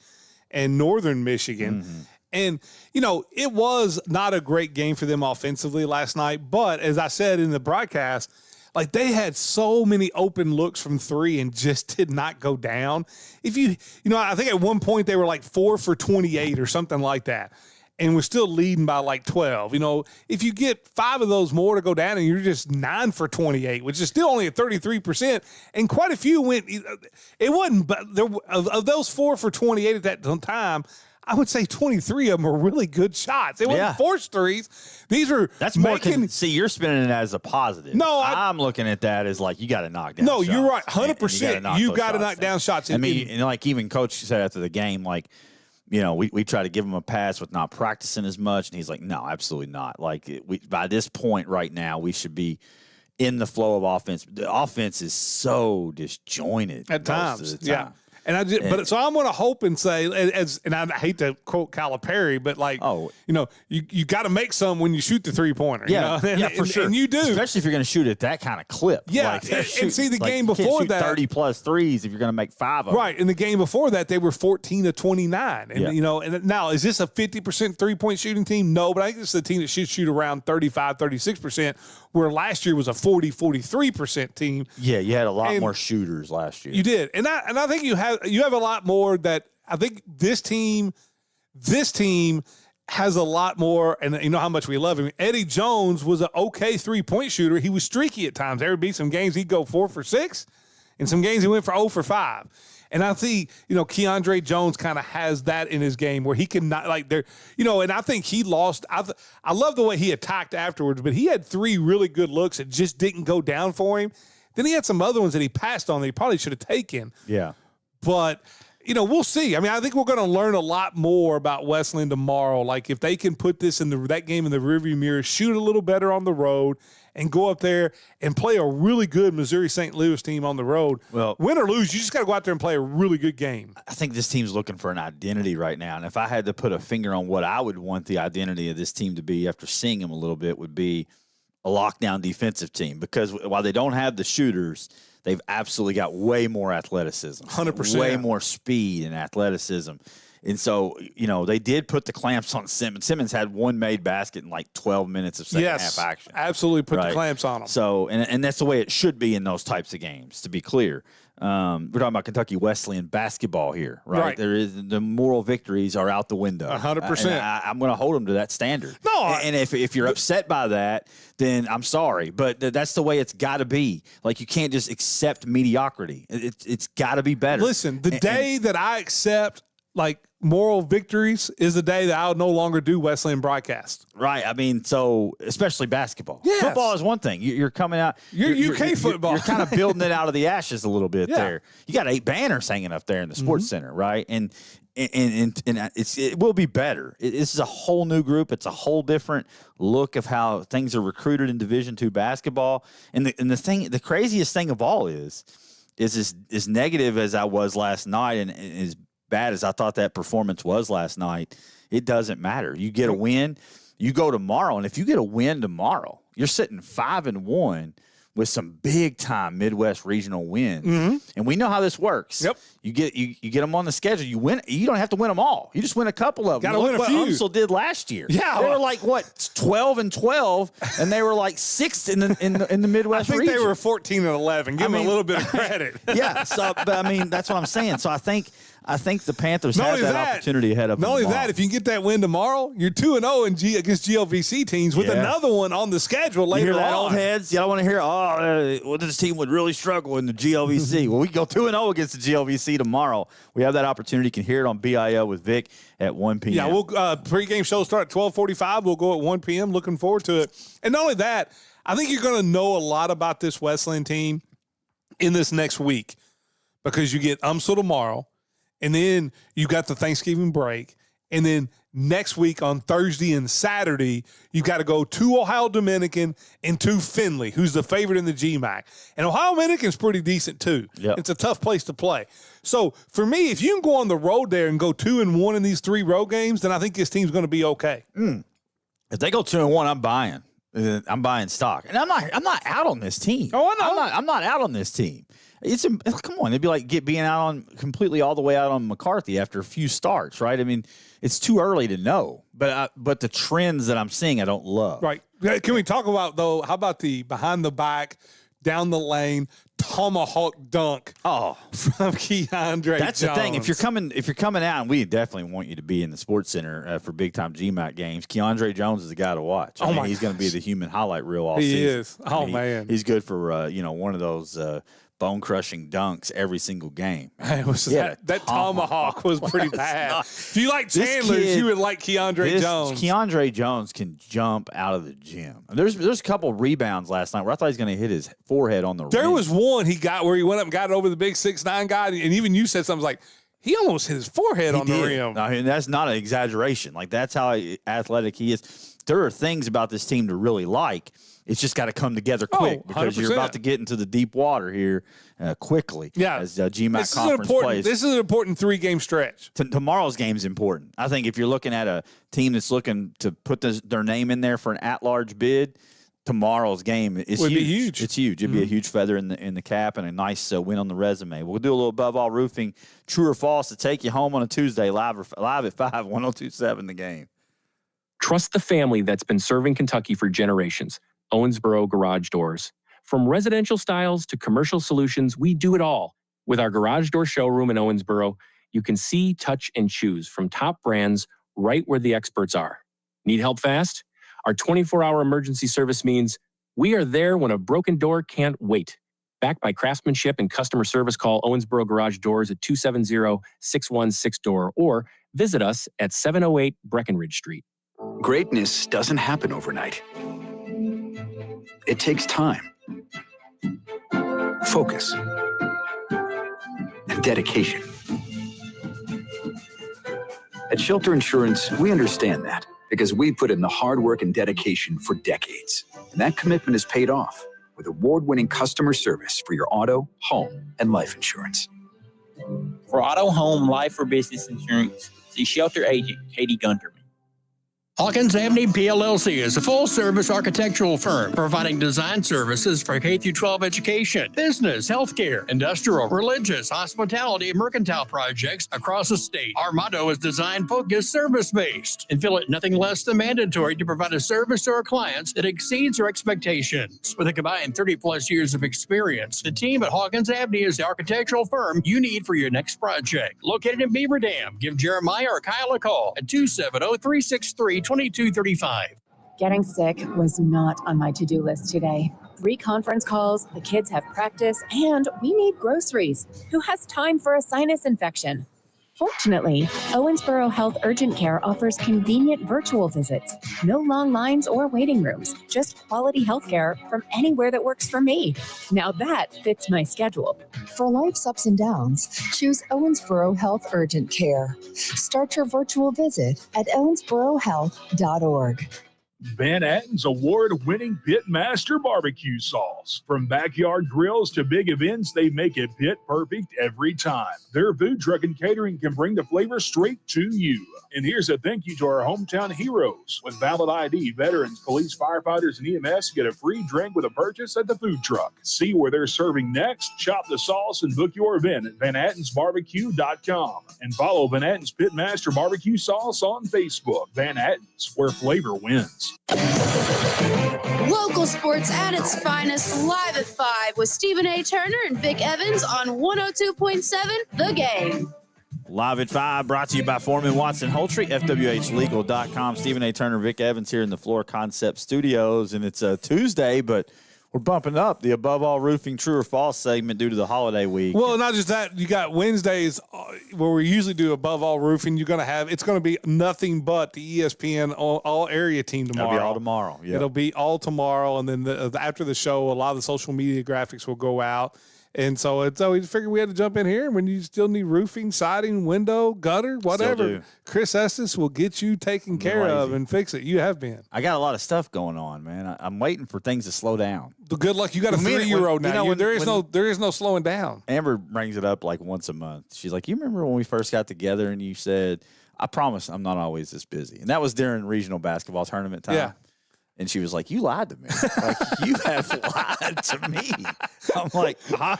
and Northern Michigan. Mm-hmm. And, you know, it was not a great game for them offensively last night, but as I said in the broadcast – like, they had so many open looks from 3 and just did not go down. If you know, I think at one point they were like 4 for 28 or something like that, and we're still leading by like 12. You know, if you get 5 of those more to go down and you're just 9 for 28, which is still only at 33%, and quite a few went, it wasn't, but there of those 4 for 28 at that time, I would say 23 of them were really good shots. It wasn't forced threes. These were see, you're spinning it as a positive. No, I'm looking at that as like you got to knock down. No, shots. you're right, 100%. You got to knock down shots. I mean, and like even Coach said after the game, like, you know, we try to give him a pass with not practicing as much, and he's like, no, absolutely not. Like by this point right now, we should be in the flow of offense. The offense is so disjointed at times. Yeah. But so I'm going to hope and say, and I hate to quote Calipari, but you got to make some when you shoot the 3-pointer. Yeah, for sure. And you do, especially if you're going to shoot at that kind of clip. Yeah, and see the game before that, 30+ threes if you're going to make 5 of them. Right. In the game before that, they were 14 of 29, and and now is this a 50% 3-point shooting team? No, but I think this is a team that should shoot around 35, 36%, where last year was a 40, 43% team. Yeah, you had a lot more shooters last year. You did, and I think you have a lot more that I think this team has a lot more, and you know how much we love him. Eddie Jones was an okay 3-point shooter. He was streaky at times. There would be some games he'd go 4 for 6, and some games he went for 0 for 5. And I see, Keandre Jones kind of has that in his game where he can not and I think he lost. I love the way he attacked afterwards, but he had 3 really good looks that just didn't go down for him. Then he had some other ones that he passed on that he probably should have taken. Yeah. But, we'll see. I mean, I think we're going to learn a lot more about Wesleyan tomorrow. Like if they can put this that game in the rearview mirror, shoot a little better on the road, and go up there and play a really good Missouri St. Louis team on the road. Well, win or lose, you just got to go out there and play a really good game. I think this team's looking for an identity right now. And if I had to put a finger on what I would want the identity of this team to be after seeing them a little bit, would be a lockdown defensive team. Because while they don't have the shooters, they've absolutely got way more athleticism. 100%. Way more speed and athleticism. And so, they did put the clamps on Simmons. Simmons had 1 made basket in like 12 minutes of second half action. Absolutely put the clamps on him. So, and that's the way it should be in those types of games, to be clear. We're talking about Kentucky Wesleyan basketball here, right? There is the moral victories are out the window. 100%. I'm going to hold them to that standard. No, and if you're upset by that, then I'm sorry, but that's the way it's got to be. Like you can't just accept mediocrity. It's got to be better. Listen, the day that I accept moral victories is the day that I'll no longer do Wesleyan broadcast. Right. I mean, so especially basketball. Yes. Football is one thing. You're coming out. You're UK football. You're kind of building it out of the ashes a little bit there. You got 8 banners hanging up there in the sports center, right? And it will be better. This is a whole new group. It's a whole different look of how things are recruited in Division II basketball. And the craziest thing of all is as negative as I was last night and as bad as I thought that performance was last night, it doesn't matter. You get a win, you go tomorrow, and if you get a win tomorrow, you're sitting 5-1 with some big time Midwest regional wins, and we know how this works. Yep, you get them on the schedule. You win. You don't have to win them all. You just win a couple of them. Got to win a few. Umsel did last year. Yeah, they were like 12-12, and they were like 6th in the Midwest. I think region. They were 14-11. Give them a little bit of credit. Yeah. So, but I mean, that's what I'm saying. So I think the Panthers have that opportunity ahead of them. Not only tomorrow. that, if you can get that win tomorrow, you're 2-0 against GLVC teams with another one on the schedule later you hear that, on. old heads? Y'all want to hear, this team would really struggle in the GLVC. Well, we go 2-0 against the GLVC tomorrow. We have that opportunity. You can hear it on BIL with Vic at 1 p.m. Yeah, we'll pregame show start at 12:45. We'll go at 1 p.m. Looking forward to it. And not only that, I think you're going to know a lot about this Wesleyan team in this next week because you get Umsel tomorrow. And then you got the Thanksgiving break. And then next week on Thursday and Saturday, you got to go to Ohio Dominican and to Findlay, who's the favorite in the GMAC. And Ohio Dominican's pretty decent too. Yep. It's a tough place to play. So for me, if you can go on the road there and go 2-1 in these 3 road games, then I think this team's going to be okay. If they go 2-1, I'm buying. I'm buying stock. And I'm not out on this team. Oh, I know. I'm not out on this team. Come on, it'd be like being out on completely all the way out on McCarthy after a few starts, right? I mean, it's too early to know, but the trends that I'm seeing, I don't love. Right? Can we talk about though? How about the behind the back, down the lane, tomahawk dunk? Oh, from Keandre. That's Jones. the thing. If you're coming out, and we definitely want you to be in the Sports Center for big time GMAC games. Keandre Jones is the guy to watch. I mean, he's going to be the human highlight reel all season. He is. Oh man, he's good for one of those. Bone-crushing dunks every single game. It was that tomahawk was pretty bad. If you like Chandler's, you would like Keandre Jones. Keandre Jones can jump out of the gym. There's a couple rebounds last night where I thought he was going to hit his forehead on the rim. There was one he got where he went up and got it over the big 6'9" guy, and even you said something like, he almost hit his forehead on the rim. I mean, that's not an exaggeration. Like, that's how athletic he is. There are things about this team to really like. It's just got to come together quick because you're 100%. about to get into the deep water here quickly. Yeah. As GMAC conference plays. This is an important 3-game stretch. Tomorrow's game is important. I think if you're looking at a team that's looking to put their name in there for an at-large bid, tomorrow's game is Would huge. be huge. It's huge. It'd be a huge feather in the cap and a nice win on the resume. We'll do a little above all roofing, true or false, to take you home on a Tuesday live at 5, 1027 The Game. Trust the family that's been serving Kentucky for generations. Owensboro Garage Doors. From residential styles to commercial solutions, we do it all. With our garage door showroom in Owensboro, you can see, touch, and choose from top brands right where the experts are. Need help fast? Our 24-hour emergency service means we are there when a broken door can't wait. Backed by craftsmanship and customer service, call Owensboro Garage Doors at 270-616-DOOR or visit us at 708 Breckenridge Street. Greatness doesn't happen overnight. It takes time, focus, and dedication. At Shelter Insurance, we understand that because we put in the hard work and dedication for decades. And that commitment is paid off with award-winning customer service for your auto, home, and life insurance. For auto, home, life, or business insurance, see Shelter Agent Katie Gunderman. Hawkins Avenue PLLC is a full-service architectural firm providing design services for K-12 education, business, healthcare, industrial, religious, hospitality, and mercantile projects across the state. Our motto is design-focused, service-based, and feel it nothing less than mandatory to provide a service to our clients that exceeds our expectations. With a combined 30-plus years of experience, the team at Hawkins Avenue is the architectural firm you need for your next project. Located in Beaver Dam, give Jeremiah or Kyle a call at 270-363-2235. Getting sick was not on my to-do list today. 3 conference calls, the kids have practice, and we need groceries. Who has time for a sinus infection? Fortunately, Owensboro Health Urgent Care offers convenient virtual visits. No long lines or waiting rooms, just quality health care from anywhere that works for me. Now that fits my schedule. For life's ups and downs, choose Owensboro Health Urgent Care. Start your virtual visit at owensborohealth.org. Van Atten's award-winning Pitmaster barbecue sauce. From backyard grills to big events, they make it pit perfect every time. Their food truck and catering can bring the flavor straight to you. And here's a thank you to our hometown heroes. With valid ID, veterans, police, firefighters, and EMS get a free drink with a purchase at the food truck. See where they're serving next, shop the sauce, and book your event at VanAttensBarbecue.com. And follow Van Atten's Pitmaster barbecue sauce on Facebook. Van Atten's, where flavor wins. Local sports at its finest, live at 5 with Stephen A. Turner and Vic Evans on 102.7 The Game. Live at 5, brought to you by Foreman Watson Holtry, FWHlegal.com. Stephen A. Turner, Vic Evans here in the Floor Concept Studios. And it's a Tuesday, but we're bumping up the Above All Roofing True or False segment due to the holiday week. Well, not just that. You got Wednesdays where we usually do Above All Roofing. You're going to have, it's going to be nothing but the ESPN all area team tomorrow. It'll be all tomorrow. Yeah. It'll be all tomorrow. And then after the show, a lot of the social media graphics will go out. And so we figured we had to jump in here. When you still need roofing, siding, window, gutter, whatever, Chris Estes will get you taken care of and fix it. You have been. I got a lot of stuff going on, man. I'm waiting for things to slow down. Good luck. You got a 3-year-old now. There is no slowing down. Amber brings it up like once a month. She's like, you remember when we first got together and you said, I promise I'm not always this busy. And that was during regional basketball tournament time. Yeah. And she was like, you lied to me. Like, you have lied to me. I'm like, huh?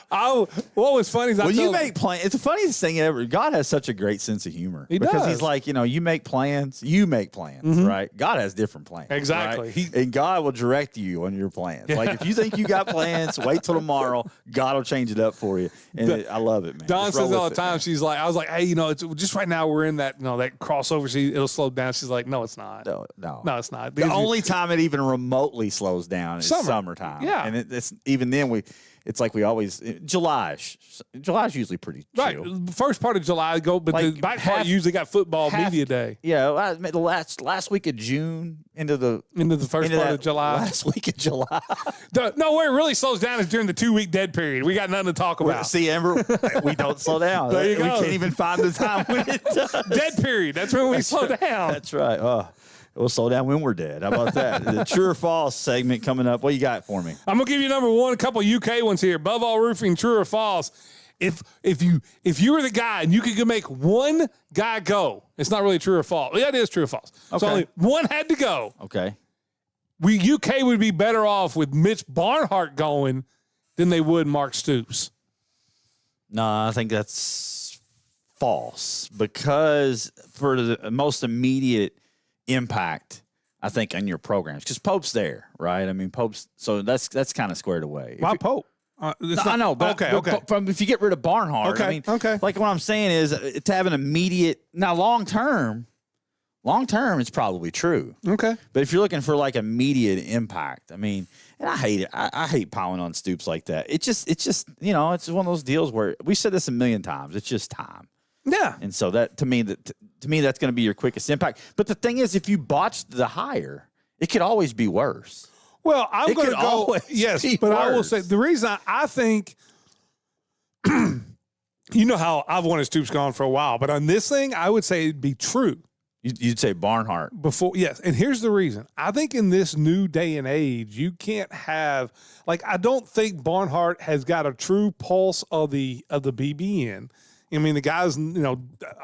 What was funny is you make plans. It's the funniest thing ever. God has such a great sense of humor. Because he's like, you make plans, right? God has different plans. Exactly. Right? And God will direct you on your plans. Yeah. Like, if you think you got plans, wait till tomorrow. God will change it up for you. And I love it, man. Dawn says all the time, she's like, I was like, hey, it's just right now we're in that, that crossover season. It'll slow down. She's like, no, it's not. No, it's not. The only time it even remotely slows down is summertime. Yeah. And it's even then it's like we always July's usually pretty chill. Right. The first part of July but the back part usually got football media day. Yeah, the last week of June into the first part of July. Last week of July. No, where it really slows down is during the 2-week dead period. We got nothing to talk about. See, Amber, we don't slow down. There you go. We can't even find the time when it does. Dead period. That's when we slow down. That's right. Oh. We'll slow down when we're dead. How about that? The true or false segment coming up. What you got for me? I'm gonna give you number one. A couple UK ones here. Above all roofing, true or false? If you were the guy and you could make one guy go, it's not really true or false. Yeah, it is true or false. Okay. So only one had to go. Okay. UK would be better off with Mitch Barnhart going than they would Mark Stoops. No, I think that's false because for the most immediate impact, I think on your programs, because Pope's there, right? I mean, Pope's so that's kind of squared away. Why Pope? I know, but okay. If you get rid of Barnhart, okay, I mean, okay. Like what I'm saying is to have an immediate now long term, it's probably true. Okay, but if you're looking for like immediate impact, I mean, and I hate it. I hate piling on Stoops like that. It's just it's one of those deals where we said this a million times. It's just time. Yeah, and so that to me that's going to be your quickest impact. But the thing is, if you botched the hire, it could always be worse. Well, I'm going to go. Yes, but I will say the reason I think, you know how I've wanted Stoops gone for a while, but on this thing, I would say it'd be true. You'd say Barnhart before, yes. And here's the reason. I think in this new day and age, you can't have I don't think Barnhart has got a true pulse of the BBN. I mean, the guy's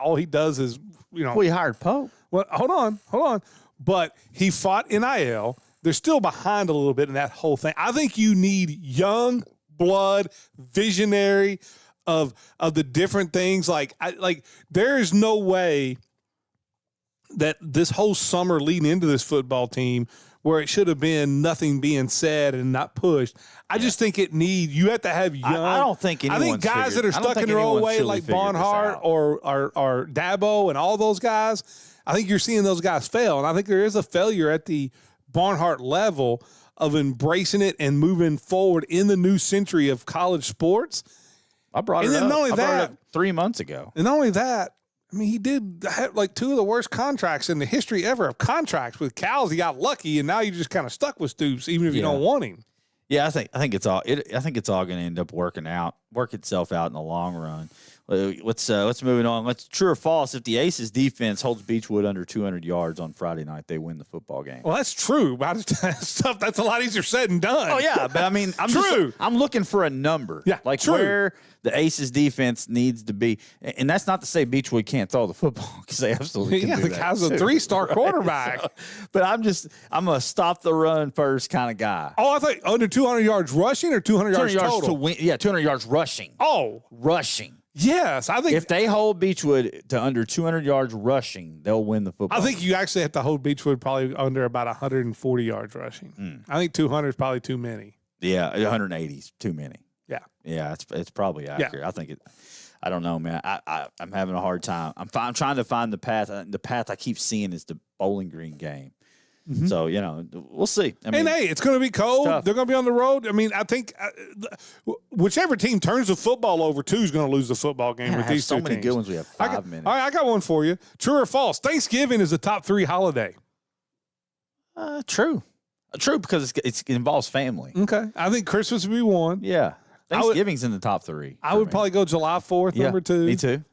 all he does is Well, he hired Pope. Well, hold on. But he fought NIL. They're still behind a little bit in that whole thing. I think you need young blood, visionary of the different things. There is no way that this whole summer leading into this football team where it should have been nothing being said and not pushed. I just think you have to have young. I don't think anyone's I think guys figured, that are stuck in their own way like Barnhart or Dabo and all those guys, I think you're seeing those guys fail. And I think there is a failure at the Barnhart level of embracing it and moving forward in the new century of college sports. I brought it up. I brought it up 3 months ago. And not only that, I mean, he did have two of the worst contracts in the history ever of contracts. With Cowles, he got lucky, and now you're just kind of stuck with Stoops, even if you don't want him. Yeah, I think it's all going to end up work itself out in the long run. Let's move on. True or false? If the Aces defense holds Beechwood under 200 yards on Friday night, they win the football game. Well, that's true. Stuff that's a lot easier said than done. Oh yeah, but I mean, I'm looking for a number. Yeah, true. Where the Aces defense needs to be, and that's not to say Beechwood can't throw the football because they absolutely can do the that guy's a too, 3-star right? quarterback. But I'm a stop the run first kind of guy. Oh, I thought under 200 yards rushing or 200 yards total? To win. Yeah, 200 yards rushing. Oh, rushing. Yes, I think if they hold Beechwood to under 200 yards rushing, they'll win the football. I think you actually have to hold Beechwood probably under about 140 yards rushing. I think 200 is probably too many. Yeah, 180 is too many. Yeah, it's probably accurate. Yeah. I think it. I don't know, man. I'm having a hard time. I'm trying to find the path. The path I keep seeing is the Bowling Green game. Mm-hmm. So, we'll see. I mean, and hey, it's going to be cold. They're going to be on the road. I mean, I think whichever team turns the football over to is going to lose the football game with these two teams. So many good ones. We have 5 minutes. All right, I got one for you. True or false? Thanksgiving is the top 3 holiday. True. True, because it involves family. Okay. I think Christmas would be 1. Yeah. Thanksgiving's in the top 3. I would probably go July 4th, number 2. Me too.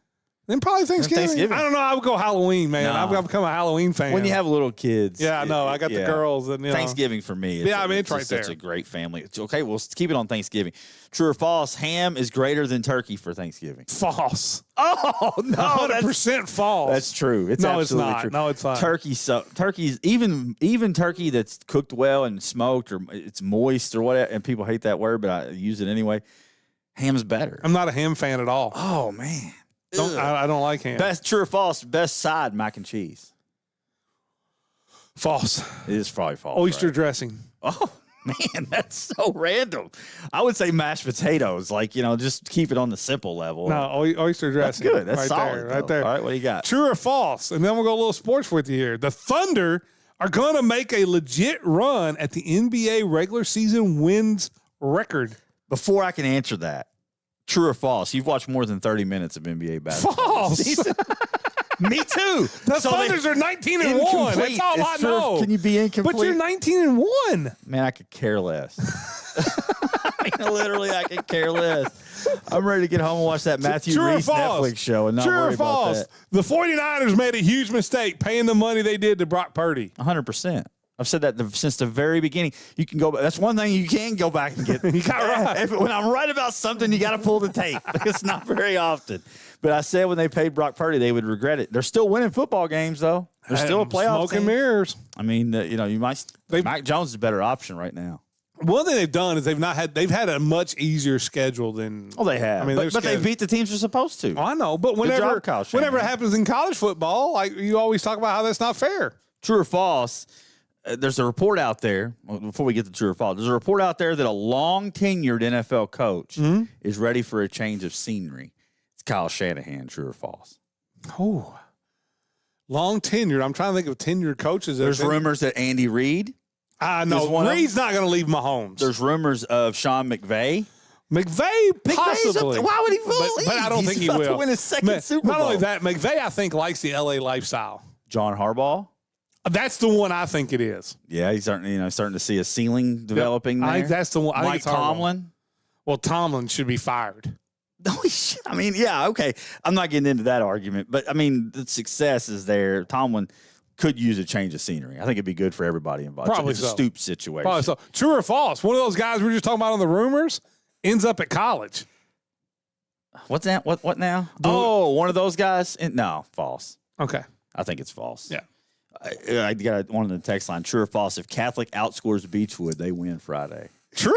Then probably Thanksgiving. I don't know. I would go Halloween, man. No. I've become a Halloween fan. When you have little kids. Yeah, I know. I got the girls. And Thanksgiving for me. It's right there. Such a great family. It's okay, we'll keep it on Thanksgiving. True or false? Ham is greater than turkey for Thanksgiving. False. Oh, no. 100% false. That's true. It's absolutely true. No, it's not. Turkey's even turkey that's cooked well and smoked or it's moist or whatever, and people hate that word, but I use it anyway. Ham's better. I'm not a ham fan at all. Oh, man. I don't like ham. True or false? Best side, mac and cheese. False. It is probably false. Oyster dressing. Oh, man, that's so random. I would say mashed potatoes. Just keep it on the simple level. No, oyster dressing. That's good. That's right solid. there, right there. All right, what do you got? True or false? And then we'll go a little sports with you here. The Thunder are going to make a legit run at the NBA regular season wins record. Before I can answer that, true or false? You've watched more than 30 minutes of NBA basketball. False. Me too. The Thunders are 19-1. That's all I know. Can you be incomplete? But you're 19-1. Man, I could care less. Literally, I could care less. I'm ready to get home and watch that Matthew True or Reese false? Netflix show and not True worry or about false? that. The 49ers made a huge mistake paying the money they did to Brock Purdy. 100%. I've said that since the very beginning. You can go. That's one thing you can go back and get. You got right. When I'm right about something, you got to pull the tape. It's not very often. But I said when they paid Brock Purdy, they would regret it. They're still winning football games, though. They're still a playoff Smoke and team. mirrors. I mean, you might. Mac Jones is a better option right now. One thing they've done is they've had a much easier schedule than. Oh, they have. I mean, but they beat the teams they're supposed to. Oh, I know, but Good whenever job, Kyle Shanahan. it happens in college football, like you always talk about how that's not fair. True or false? There's a report out there. Before we get to true or false, there's a report out there that a long tenured NFL coach is ready for a change of scenery. It's Kyle Shanahan. True or false? Oh, long tenured. I'm trying to think of tenured coaches. There's rumors that Andy Reid. No, Reid's not going to leave Mahomes. There's rumors of Sean McVay. Possibly. Why would he leave? But I don't think he will. To win his second Super Bowl. Not only that, McVay I think likes the LA lifestyle. John Harbaugh. That's the one I think it is. Yeah, he's starting to see a ceiling developing there. I think that's the one. Mike Tomlin. Well, Tomlin should be fired. No, I mean, yeah, okay. I'm not getting into that argument, but I mean, the success is there. Tomlin could use a change of scenery. I think it'd be good for everybody involved. Probably it's so. a stoop situation. Probably so. True or false? One of those guys we were just talking about on the rumors ends up at college. What's that? What now? One of those guys? No, false. Okay. I think it's false. Yeah. I got one on the text line. True or false? If Catholic outscores Beechwood, they win Friday. True.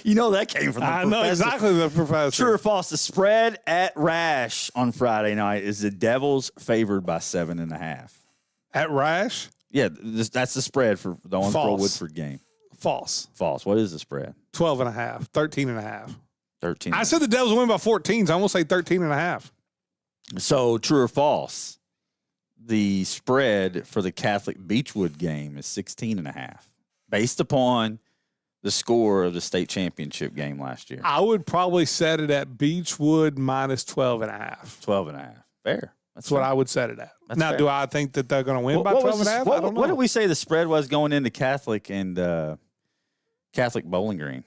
You know that came from the I professor. know exactly the professor. True or false? The spread at Rash on Friday night is the Devils favored by 7.5. At Rash? Yeah, that's the spread for the Owensboro Woodford game. False. False. What is the spread? 12.5. 13.5. 13. I said the Devils win by 14, so I'm going to say 13.5. So true or false? The spread for the Catholic Beechwood game is 16.5, based upon the score of the state championship game last year. I would probably set it at Beechwood minus 12.5. 12.5. Fair. That's what I would set it at. That's now, fair. do I think that they're going to win by 12.5? I don't know. What did we say the spread was going into Catholic and Catholic Bowling Green?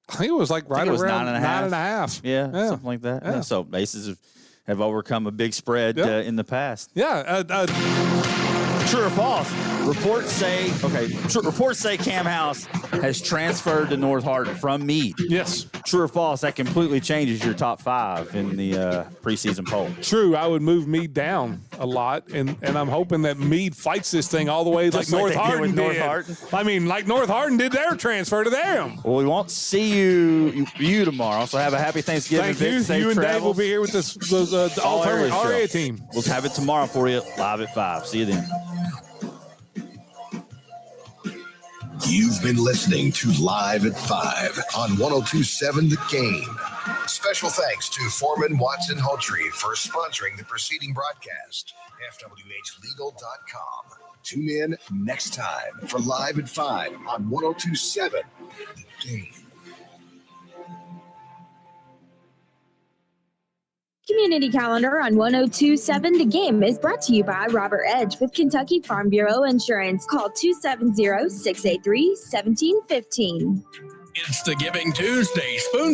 I think it was like right around 9.5. Yeah, something like that. Yeah. So bases have overcome a big spread in the past. Yeah. True or false? Reports say Cam House has transferred to North Hardin from Meade. Yes. True or false? That completely changes your top 5 in the preseason poll. True. I would move Meade down a lot, and I'm hoping that Meade fights this thing all the way Just like like North they did with Hardin North did. Hardin. I mean, like North Hardin did their transfer to them. Well, we won't see you tomorrow, so have a happy Thanksgiving. Thank you. Vic. Safe You and Dave travels. will be here with the alternate RA team. We'll have it tomorrow for you, live at 5. See you then. You've been listening to Live at 5 on 102.7 The Game. Special thanks to Foreman Watson Hultree for sponsoring the preceding broadcast. FWHlegal.com. Tune in next time for Live at 5 on 102.7 The Game. Community Calendar on 102.7 The Game is brought to you by Robert Edge with Kentucky Farm Bureau Insurance. Call 270-683-1715. It's the Giving Tuesday Spoon